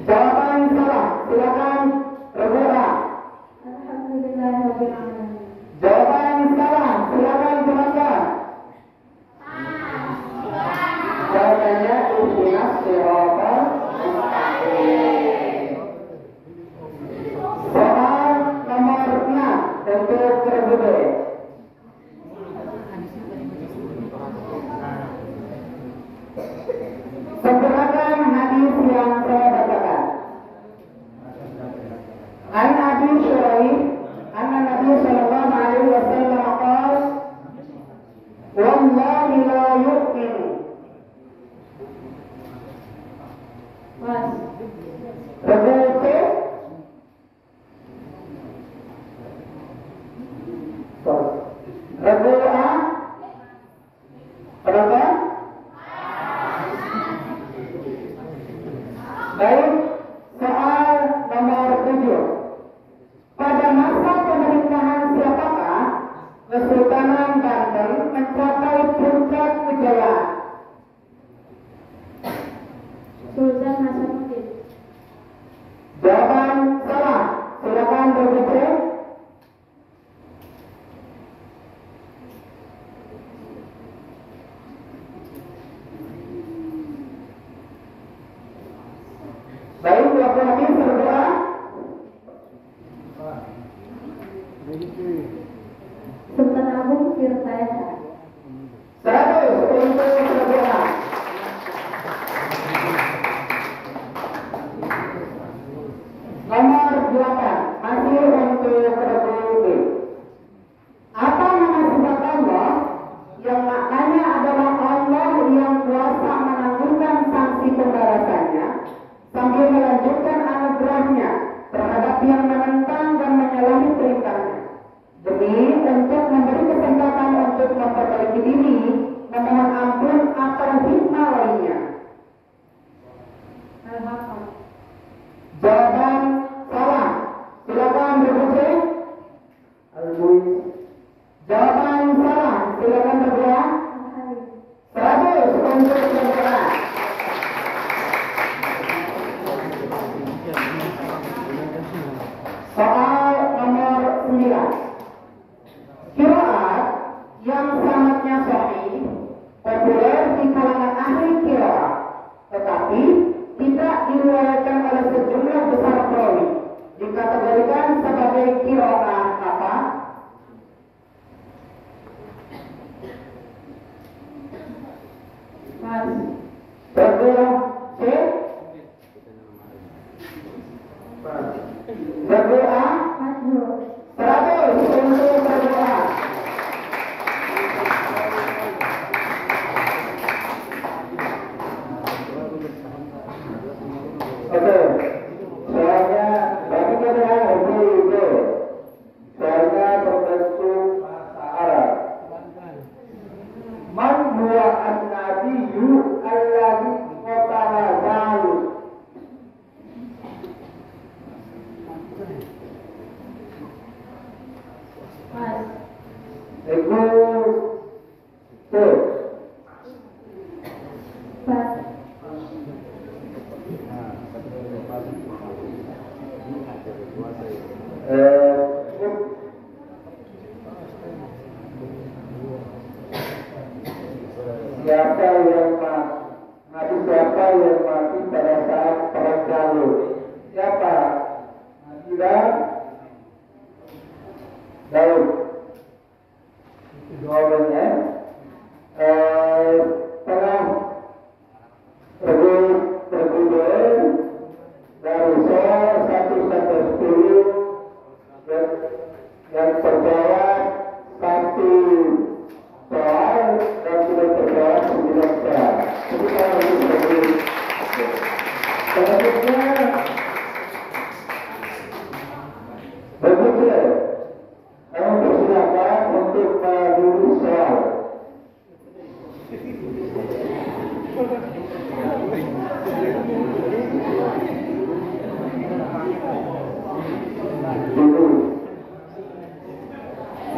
Jawaban salah, silakan Rebora. Alhamdulillahirabbil alamin. Jawaban salah, silakan jelaskan. Jawabannya ihdinas siratal mustaqim. Soal nomor 6 untuk RUD. Sempurnakan hadis yang saya bacakan. An Abi Syuraih anna Nabi sallallahu alaihi wasallam qala wallahi la yu'minu. Mas. RUD. RUD A. Berapa? Baik, soal nomor 7. Pada masa pemerintahan siapakah Kesultanan Banten mencapai puncak kejayaan? Baik, laki-laki berdoa. Sultan Agung Tirtayasa. 100 untuk berdoa. Nomor 8 masih untuk regu B. Apa nama sifat Allah yang maknanya adalah Allah yang kuasa menanggungkan sanksi pembalasannya sambil melanjutkan anugerahnya terhadap yang menentang dan menyalahi perintahnya, demi untuk memberi kesempatan untuk memperbaiki diri, memohon ampun atau hikmah lainnya? Jawaban salah. Silakan berbuka. Jawaban salah. Silakan berdoa. 100 untuk berdoa. Soal nomor 9. Qiraat yang sanadnya sahih populer di kalangan ahli qiraat, tetapi tidak diriwayatkan oleh sejumlah besar perawi, dikategorikan sebagai qiraat apa? Berdoa C. Berdoa 100 untuk berdoa. Oke, soalnya bagi kita itu soalnya berbentuk bahasa Arab. Man huwa an-nabiyyu alladhi qatala zalu. Ego tuh. Siapa yang mati pada saat perang Jalut? Siapa? Tidak. Daud. Jawabannya telah tergugur dari soal 1-10 yang terjawab 1 soal dan sudah terjawab 9 soal. Jadi kalau itu selanjutnya begitu. Kami persilakan untuk menulis soal. Dulu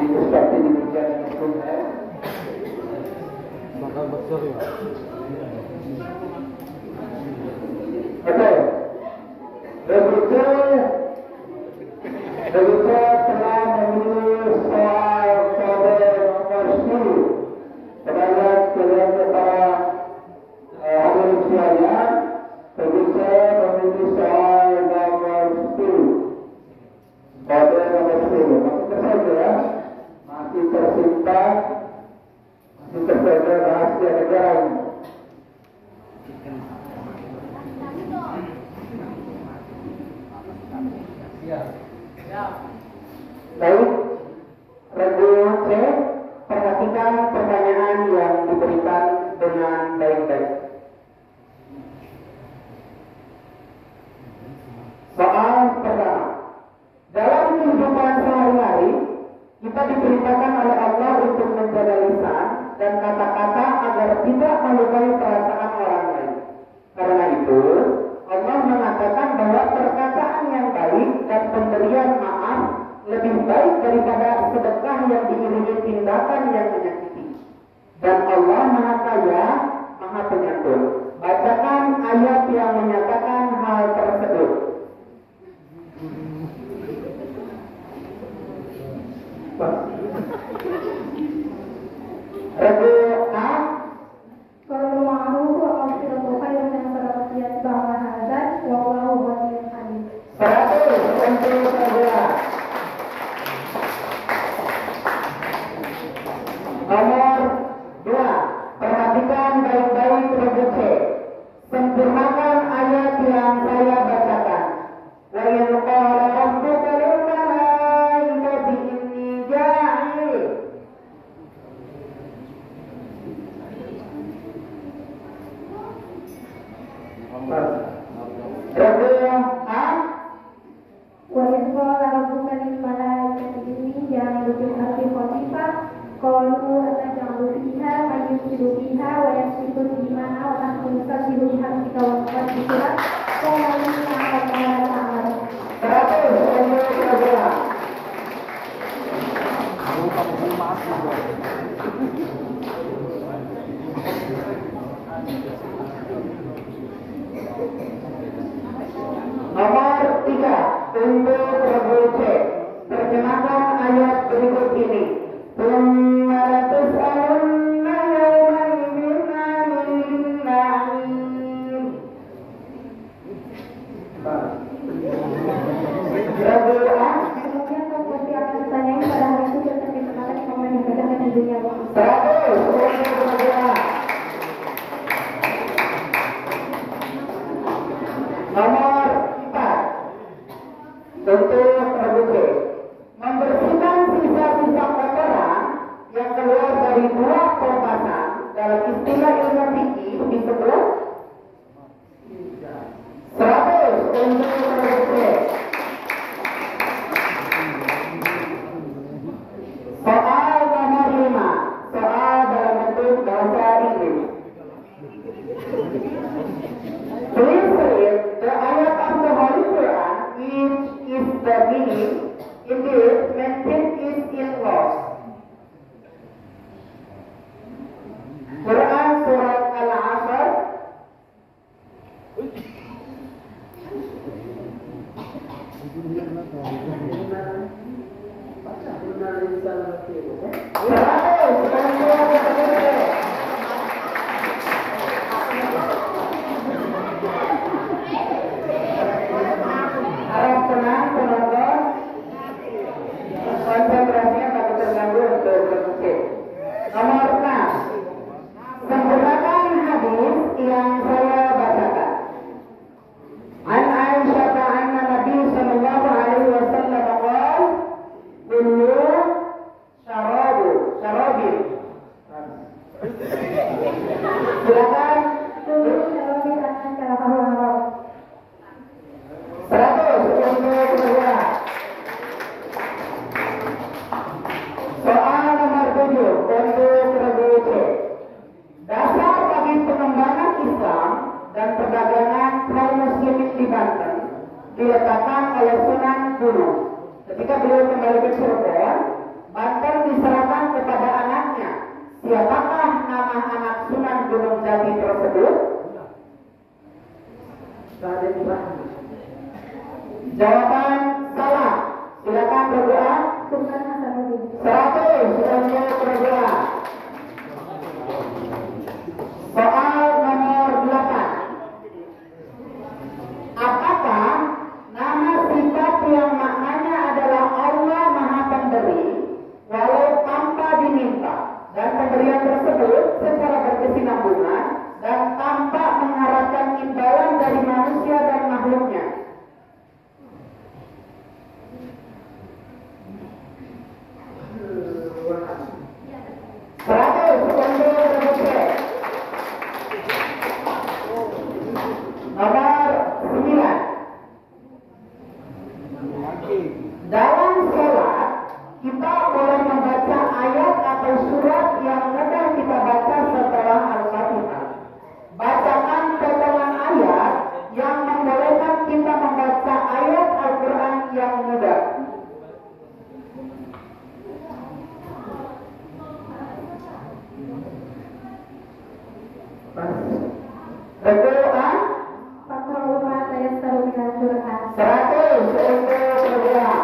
itu seperti demikian hukumnya. Bakal besar ya. Oke, begitu telah menulis soal kode nomor 10. Kepada kalian para hadirin sekalian, begitu menulis soal nomor 10. Kode nomor 10 masih tersedia ya, masih tersimpan, masih tersedia rahasia negara ini. Baik, regu C, perhatikan pertanyaan yang diberikan dengan baik-baik. Soal pertama, dalam kehidupan sehari-hari kita diperintahkan oleh Allah untuk menjaga lisan dan kata-kata agar tidak melukai perasaan orang lain. Karena itu, Allah mengatakan bahwa perkataan yang baik dan pemberian maaf lebih baik daripada sedekah yang diiringi tindakan yang menyakiti. Dan Allah Maha Kaya, Maha Penyantun. Bacakan ayat yang menyatakan hal tersebut. Regu A. Kalau ma'ruf wa maghfiratu khairun min sadaqatin yatba'uha adhan wa wallahu Regu A. Wa idh qala rabbuka lil malaikati inni ja'ilun fil ardi khalifah qalu ataj'alu fiha man yufsidu fiha wa yasfiku dima'a wa nahnu nusabbihu bihamdika wa nuqaddisu lak qala inni a'lamu ma la ta'lamun. 100 untuk regu A. Nomor 3 untuk regu C. Terjemahkan ayat berikut ini. Tsumma latus'alunna yawma'idin 'anil na'im. Regu A. Kemudian kau pasti akan ditanyai pada hari itu tentang kenikmatan yang kamu dapatkan di dunia. 100 untuk regu A. Nomor 4 untuk regu C. Membersihkan sisa-sisa kotoran yang keluar dari buah kompasan dalam istilah ilmu fikih disebut 100 untuk regu C. Soal nomor 5. Soal dalam bentuk bahasa Inggris. Please read the ayat of the Holy Quran which is the meaning indeed maintain is in laws. Quran surat Al-Asr harap tenang penonton, konsentrasinya takut terganggu untuk berpikir. Nomor 6, sempurnakan hadis yang saya bacakan. An Aisyah anna Nabi sallallahu alaihi wasallam qala kullu syarabin. Silakan. Dulu syarabin akan syarabahu haram. 100 untuk kedua. Soal nomor 7 untuk regu C. Dasar bagi pengembangan Islam dan perdagangan kaum muslimin di Banten diletakkan oleh Sunan Gunung. Ketika beliau kembali ke Cirebon, Banten diserahkan kepada anaknya. Siapakah nama anak Sunan Gunung Jati tersebut? Jawaban salah. Silakan regu A. Sultan Hasanuddin. 100 untuk regu A. Soal nomor 8. Apakah nama sifat yang maknanya adalah Allah Maha Pemberi walau tanpa diminta, dan pemberian tersebut secara berkesinambungan dan tanpa mengharapkan imbalan dari manusia dan makhluknya? Nomor 9. Dalam sholat kita boleh membaca ayat atau surat yang mudah kita baca setelah Al-Fatihah. Bacakan potongan ayat yang membolehkan kita membaca ayat Al-Quran yang mudah. Regu A. Faqra'u ma tayassaru minal Qur'an. 100 untuk regu A.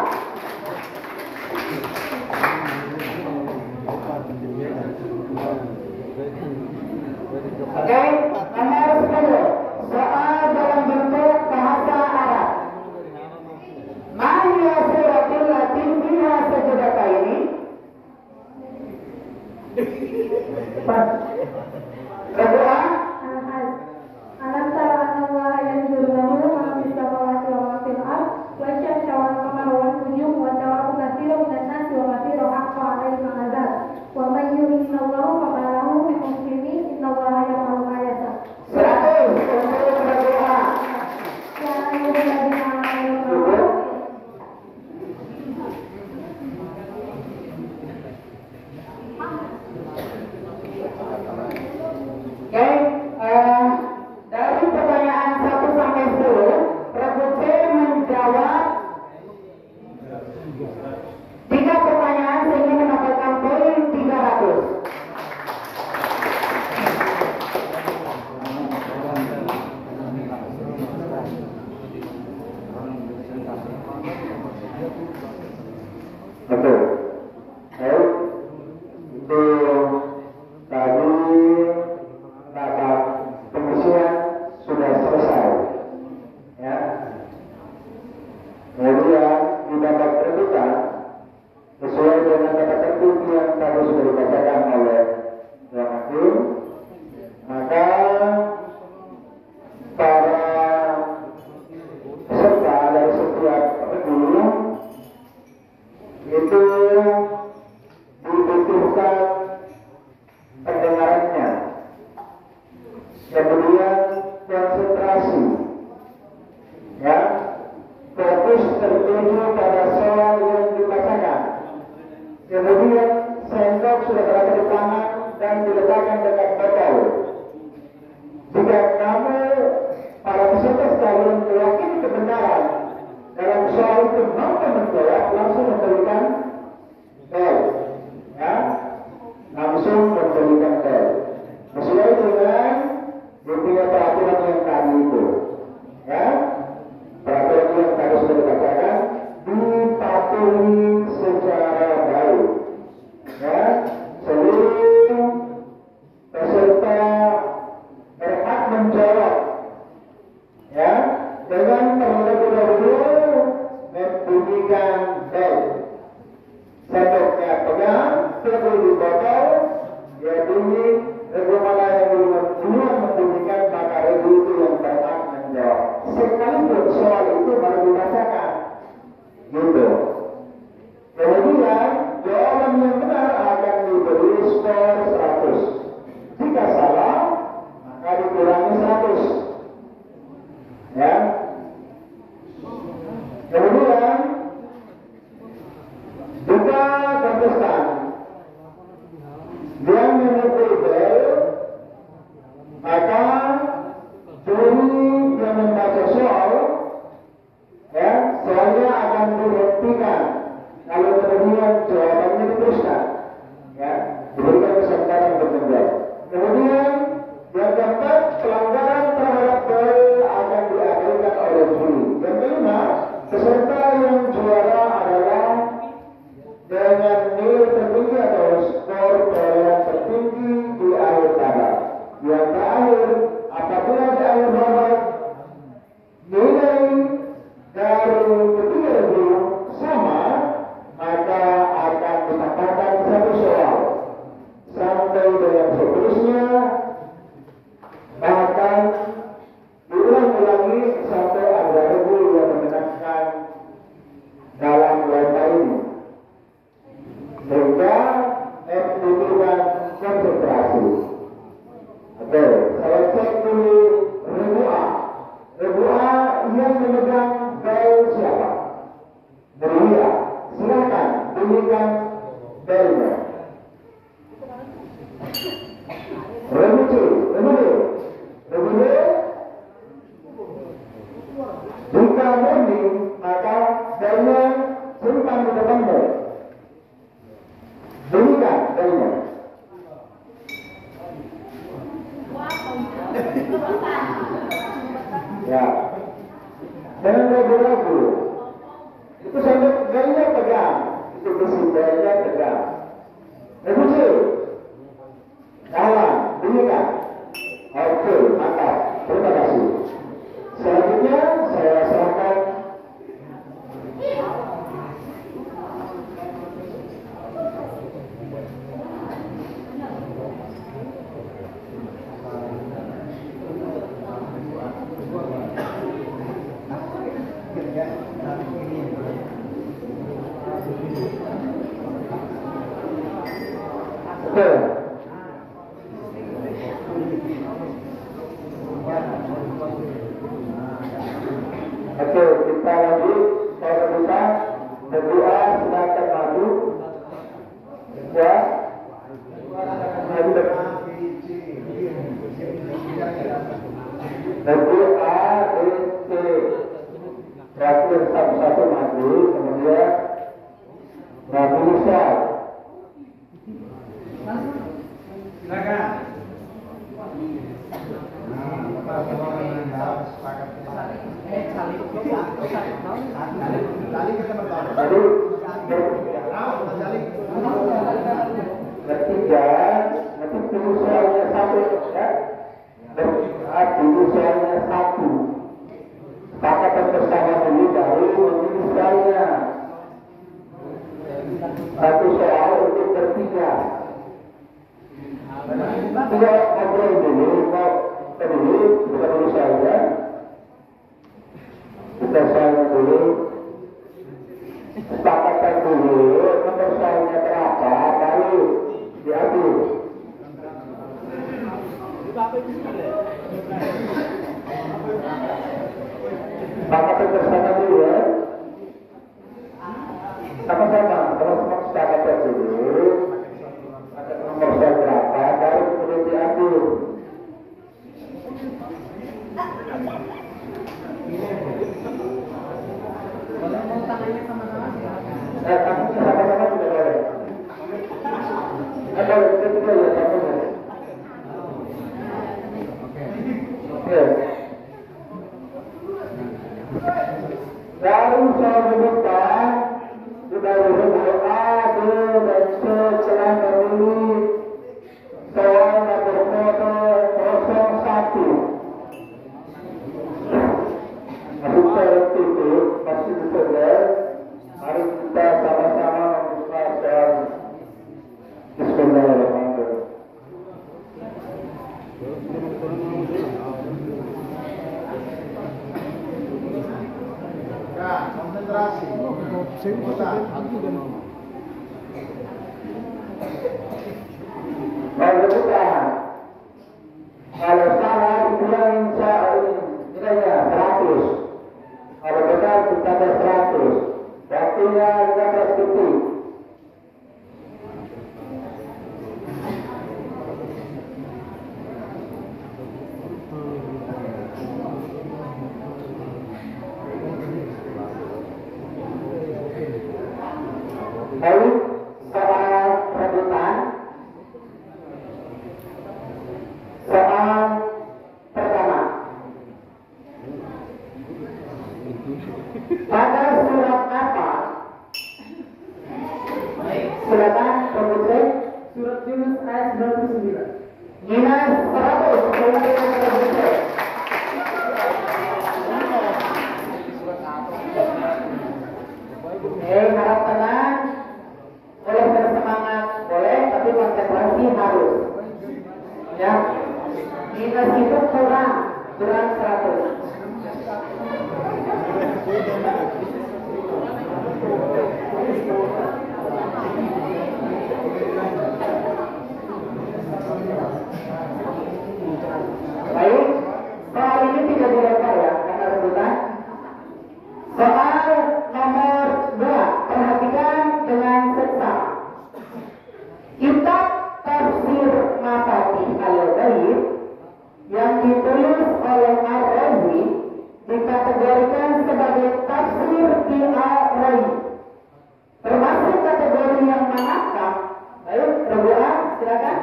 Oke, nomor 10. Soal dalam bentuk bahasa Arab. Ma hiya suratul lati fiha sajadataini? Regu A. Al-Hajj. Alam dengan botol. Jika kamu para peserta sekalian meyakini kebenaran dalam soal itu mampu menjawab, langsung memberikan bel, ya, langsung memberikan bel. Sesuai dengan buktinya peraturan yang tadi itu, ya, peraturan yang tadi sudah dikatakan dipatuhi secara baik, ya, seluruh peserta berhak menjawab, ya, dengan terlebih dahulu membunyikan bel. Sendoknya pegang, teguh di botol, ya bunyi, regu mana yang duluan membunyikan, maka regu itu yang berhak menjawab. Sekalipun soal itu baru dibacakan, gitu. Kemudian jawaban yang benar akan diberi skor 100. Jika salah, maka dikurangi 100. Ya. Kemudian jika kontestan yang memukul bel, maka juri yang membaca soal, ya, soalnya akan dihentikan. Kalau kemudian jawabannya diteruskan, ya, diberikan kesempatan untuk menjawab. Kemudian yang keempat, pelanggaran terhadap bel akan diabaikan oleh juri. Yang kelima, peserta yang juara adalah dengan nilai tertinggi atau skor perolehan tertinggi di akhir tabel. Yang terakhir, apabila di akhir babak nilai dari ketiga regu sama, maka akan ditambahkan satu soal sampai dengan seterusnya, bahkan diulang-ulangi sampai ada regu yang memenangkan dalam lomba ini, sehingga dibutuhkan konsentrasi. Oke, saya cek dulu regu A. Regu A yang memegang bel siapa? Beria. Silakan bunyikan belnya. Regu C, regu D. Regu D, jika murni, maka belnya simpan di depanmu. Bunyikan belnya. Ya, jangan ragu-ragu. Itu sampai belnya pegang, itu besi belnya pegang. Regu C, jalan, bunyikan. Oke, mantap. Terima kasih. Selanjutnya saya serahkan Oke, kita lanjut. Saya minta berdoa, silakan maju. Ya. Berdoa A, B, C. Terakhir satu-satu maju, kemudian maju besar. Silakan. Ketiga, nanti pengusahanya satu, ya. Pengusahanya satu. Pakatan bersama dulu baru memilih soalnya. Satu soal untuk bertiga. Tidak ngobrol dulu, dulu kita dulu saya. Kita soalnya dulu. Sepakatan dulu, nomor soalnya berapa, baru diadu. Pakatan bersama dulu, ya. Sama-sama, kalau sepakatan dulu, nomor soal berapa, baru kemudian diadu. Baru saya menyebutkan sudah berdoa dan setelah memilih soal nomor foto 01. Masih tertutup, masih disebar. Mari kita sama-sama membuka soal. Bismillahirrahmanirrahim. Konsentrasi. Kalau salah dibilang insya Allah nilainya 100. Kalau benar kita ada 100. Waktunya 15 detik. Baik, soal rebutan. Soal pertama. Pada surat apa? Silakan, Profesor. Surat Yunus ayat 99. Minus 100. Silakan, Profesor. Harap tenang. Boleh bersemangat, boleh, tapi konsentrasi harus. Ya, minus itu kurang 100. Baik, soal ini tidak dilempar ya, karena rebutan. Soal nomor 2, perhatikan dengan seksama. Kitab Tafsir Mafatih Al-Ghaib yang ditulis oleh Ar-Razi dikategorikan sebagai tafsir di Al-Ghaib. Termasuk kategori yang manakah? Ayo, Rebuan, silakan.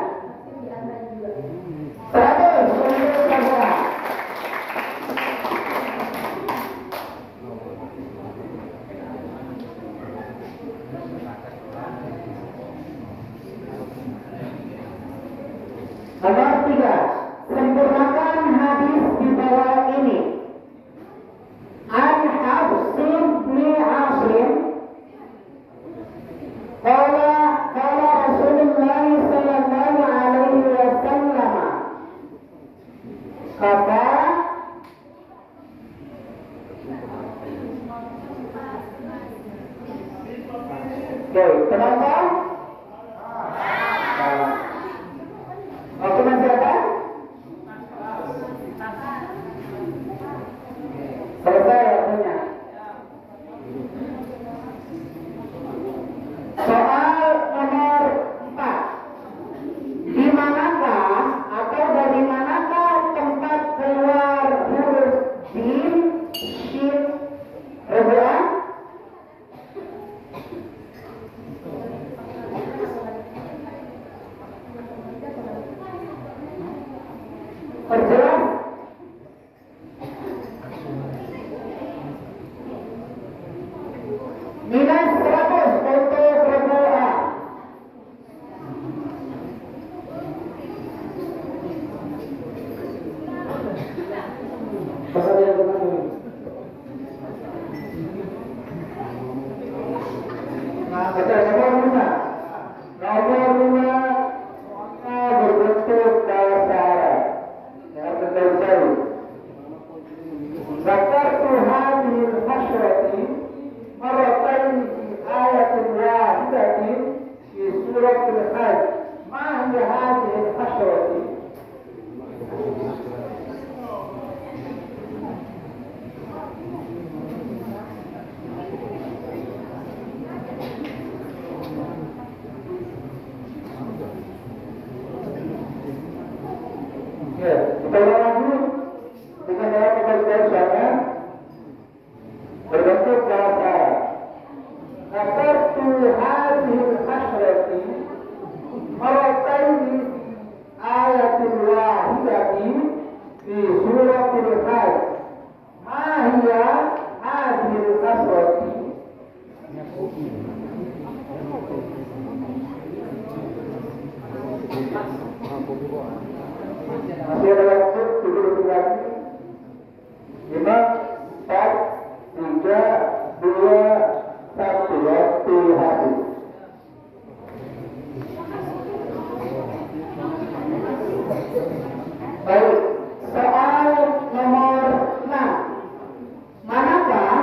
100 untuk Rebuan. Nomor 3, sempurnakan hadis di bawah ini. An Hafs bin Asim qala Rasulullah sallallahu alaihi wasallam kata kenapa? Oke, masih ada? Selesai waktunya. Soal nomor 4. Di manakah atau dari manakah tempat keluar huruf jim, shin, rebuan? Perjelas? Minus 100 untuk rebuan. Pasal yang kemana? Nah, baca nomor 5. Nomor 5 berbentuk dasar. Yang terjadi. Zakartu hadhil hasyrati marratain fi ayatin wahidatin fi suratil Hajj. Ma hiya hadhil hasyrati? Ya, kita ulang lagi dengan dalam pembacaan saya berbentuk bahasa. Zakartu hadhil hasyrati marratain fi ayatin wahidatin fi surat Masih ada waktu 7 detik lagi. 5, 4, 3, 2, 1. Waktu habis. Baik, soal nomor 6. Manakah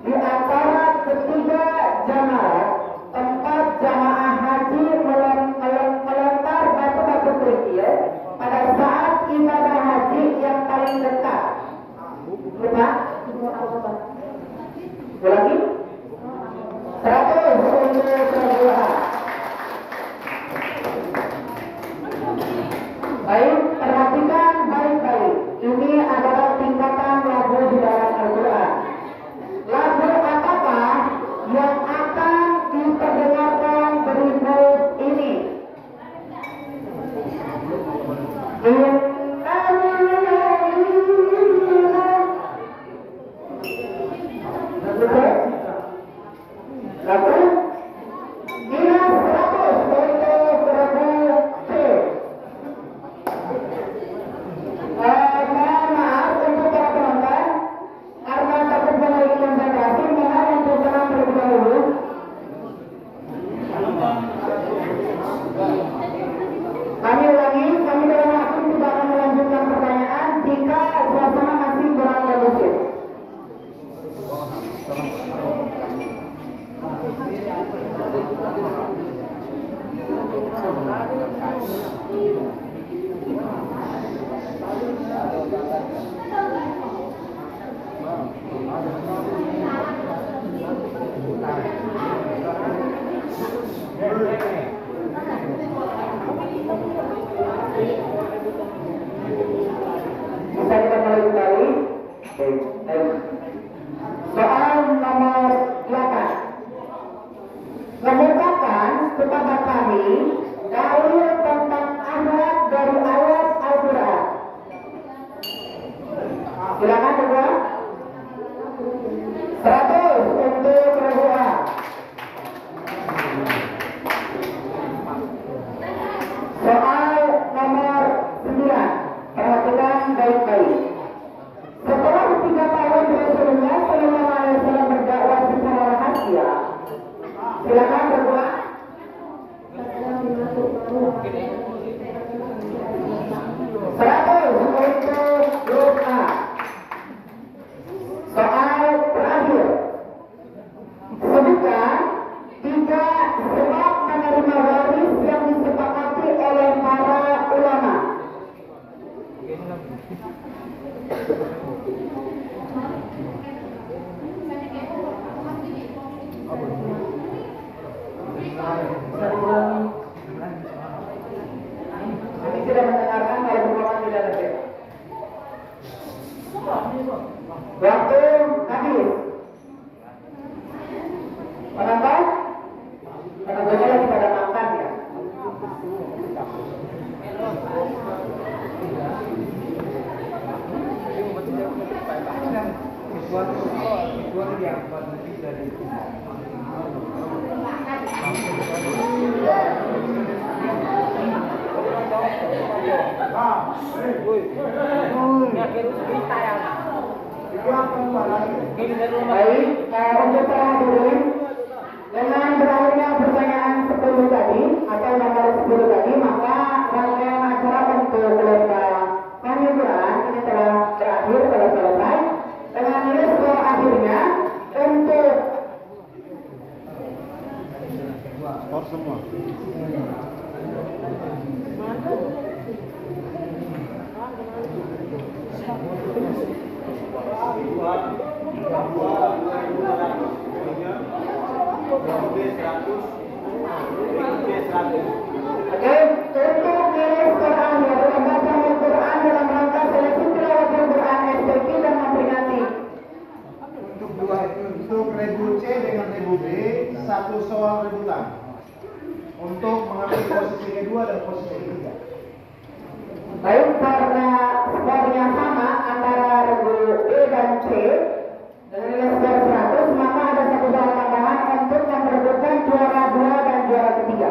di antara ketiga jamaah tempat jamaah haji melempar batu-batu kerikil pada saat ibadah haji yang paling dekat? Lupa? Ulangi? 100 untuk kedua. Baik, perhatikan baik-baik. Ini adalah tingkatan lagu di dalam Al-Quran. Lagu apakah yang akan diperdengarkan berikut ini? Lagu ini 100 untuk lagu C. Mohon maaf untuk para penonton, karena takut mengalami konsentrasi, mohon untuk tenang terlebih dahulu. Kami ulangi, kami dalam waktu tidak akan melanjutkan pertanyaan jika suasana masih kurang kondusif. Bisa kita mulai kembali. Soal nomor 8. Kemukakan kepada kami dalil tentang akhlak dari ayat Al-Quran. Silakan kedua. 100 untuk kedua. Soal nomor 9. Perhatikan baik-baik. Setelah 3 tahun Rasulullah Sallallahu Alaihi Wasallam berdakwah secara rahasia, silakan berdua. 100 untuk grup A. Soal terakhir. Sebutkan 3 sebab menerima waris yang disepakati oleh para ulama. Kami tidak mendengarkan kalau berbohong tidak ada. Waktu habis. Penonton? Penontonnya lagi pada makan ya. Baik, untuk para hadirin, dengan berakhirnya pertanyaan 10 tadi atau nomor 10 tadi, maka rangkaian acara untuk lomba Quran ini telah berakhir, telah selesai. Dengan ini skor akhirnya untuk skor semua. Oke, untuk nilai skor akhir lomba Al-Quran dalam rangka seleksi tilawah Al-Quran SPP dan memperingati. Untuk regu C dengan regu B, 1 soal rebutan untuk mengambil posisi kedua dan posisi ketiga. Baik, karena skornya sama antara regu B dan C dengan nilai skor 100, maka ada 1 soal tambahan untuk memperebutkan juara 2 dan juara ketiga.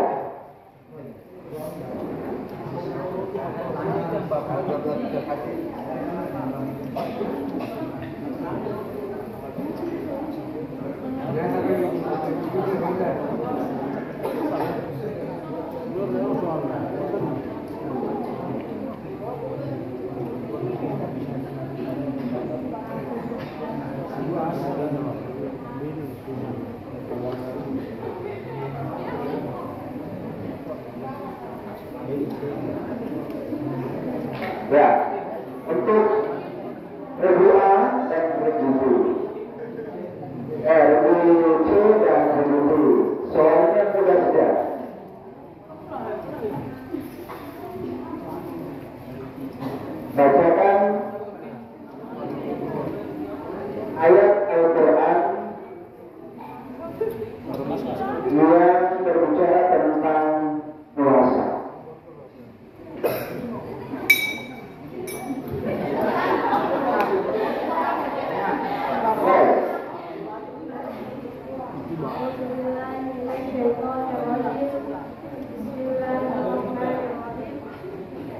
Ya, untuk regu A dan regu B. Regu C dan regu B. Soalnya mudah saja. Bacakan ayat Al-Quran yang berbicara tentang puasa.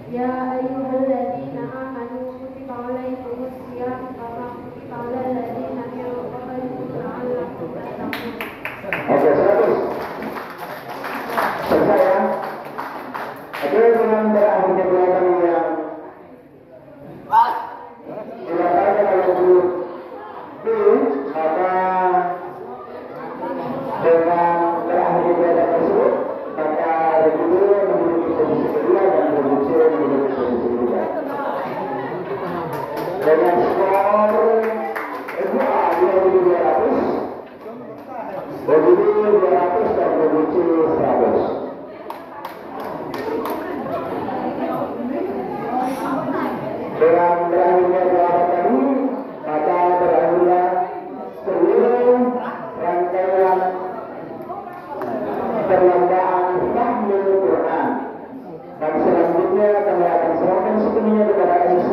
Ya ayyuhalladzina amanu kutiba alaikumus shiyam kama kutiba alal ladzina min qablikum la'allakum tattaqun. Oke, 100. Selesai ya. Oke, dengan berakhirnya pelajaran yang dilakukan oleh guru B, maka dengan berakhirnya pelajaran tersebut, maka guru memiliki posisi kedua dan guru C memiliki posisi kedua. Dengan skor guru A 2200, guru B 200 dan guru C 100. Dengan berakhirnya jawaban tadi, maka berakhirnya seluruh rangkaian perlombaan Fahmul Quran. Dan selanjutnya kami akan serahkan sepenuhnya kepada MC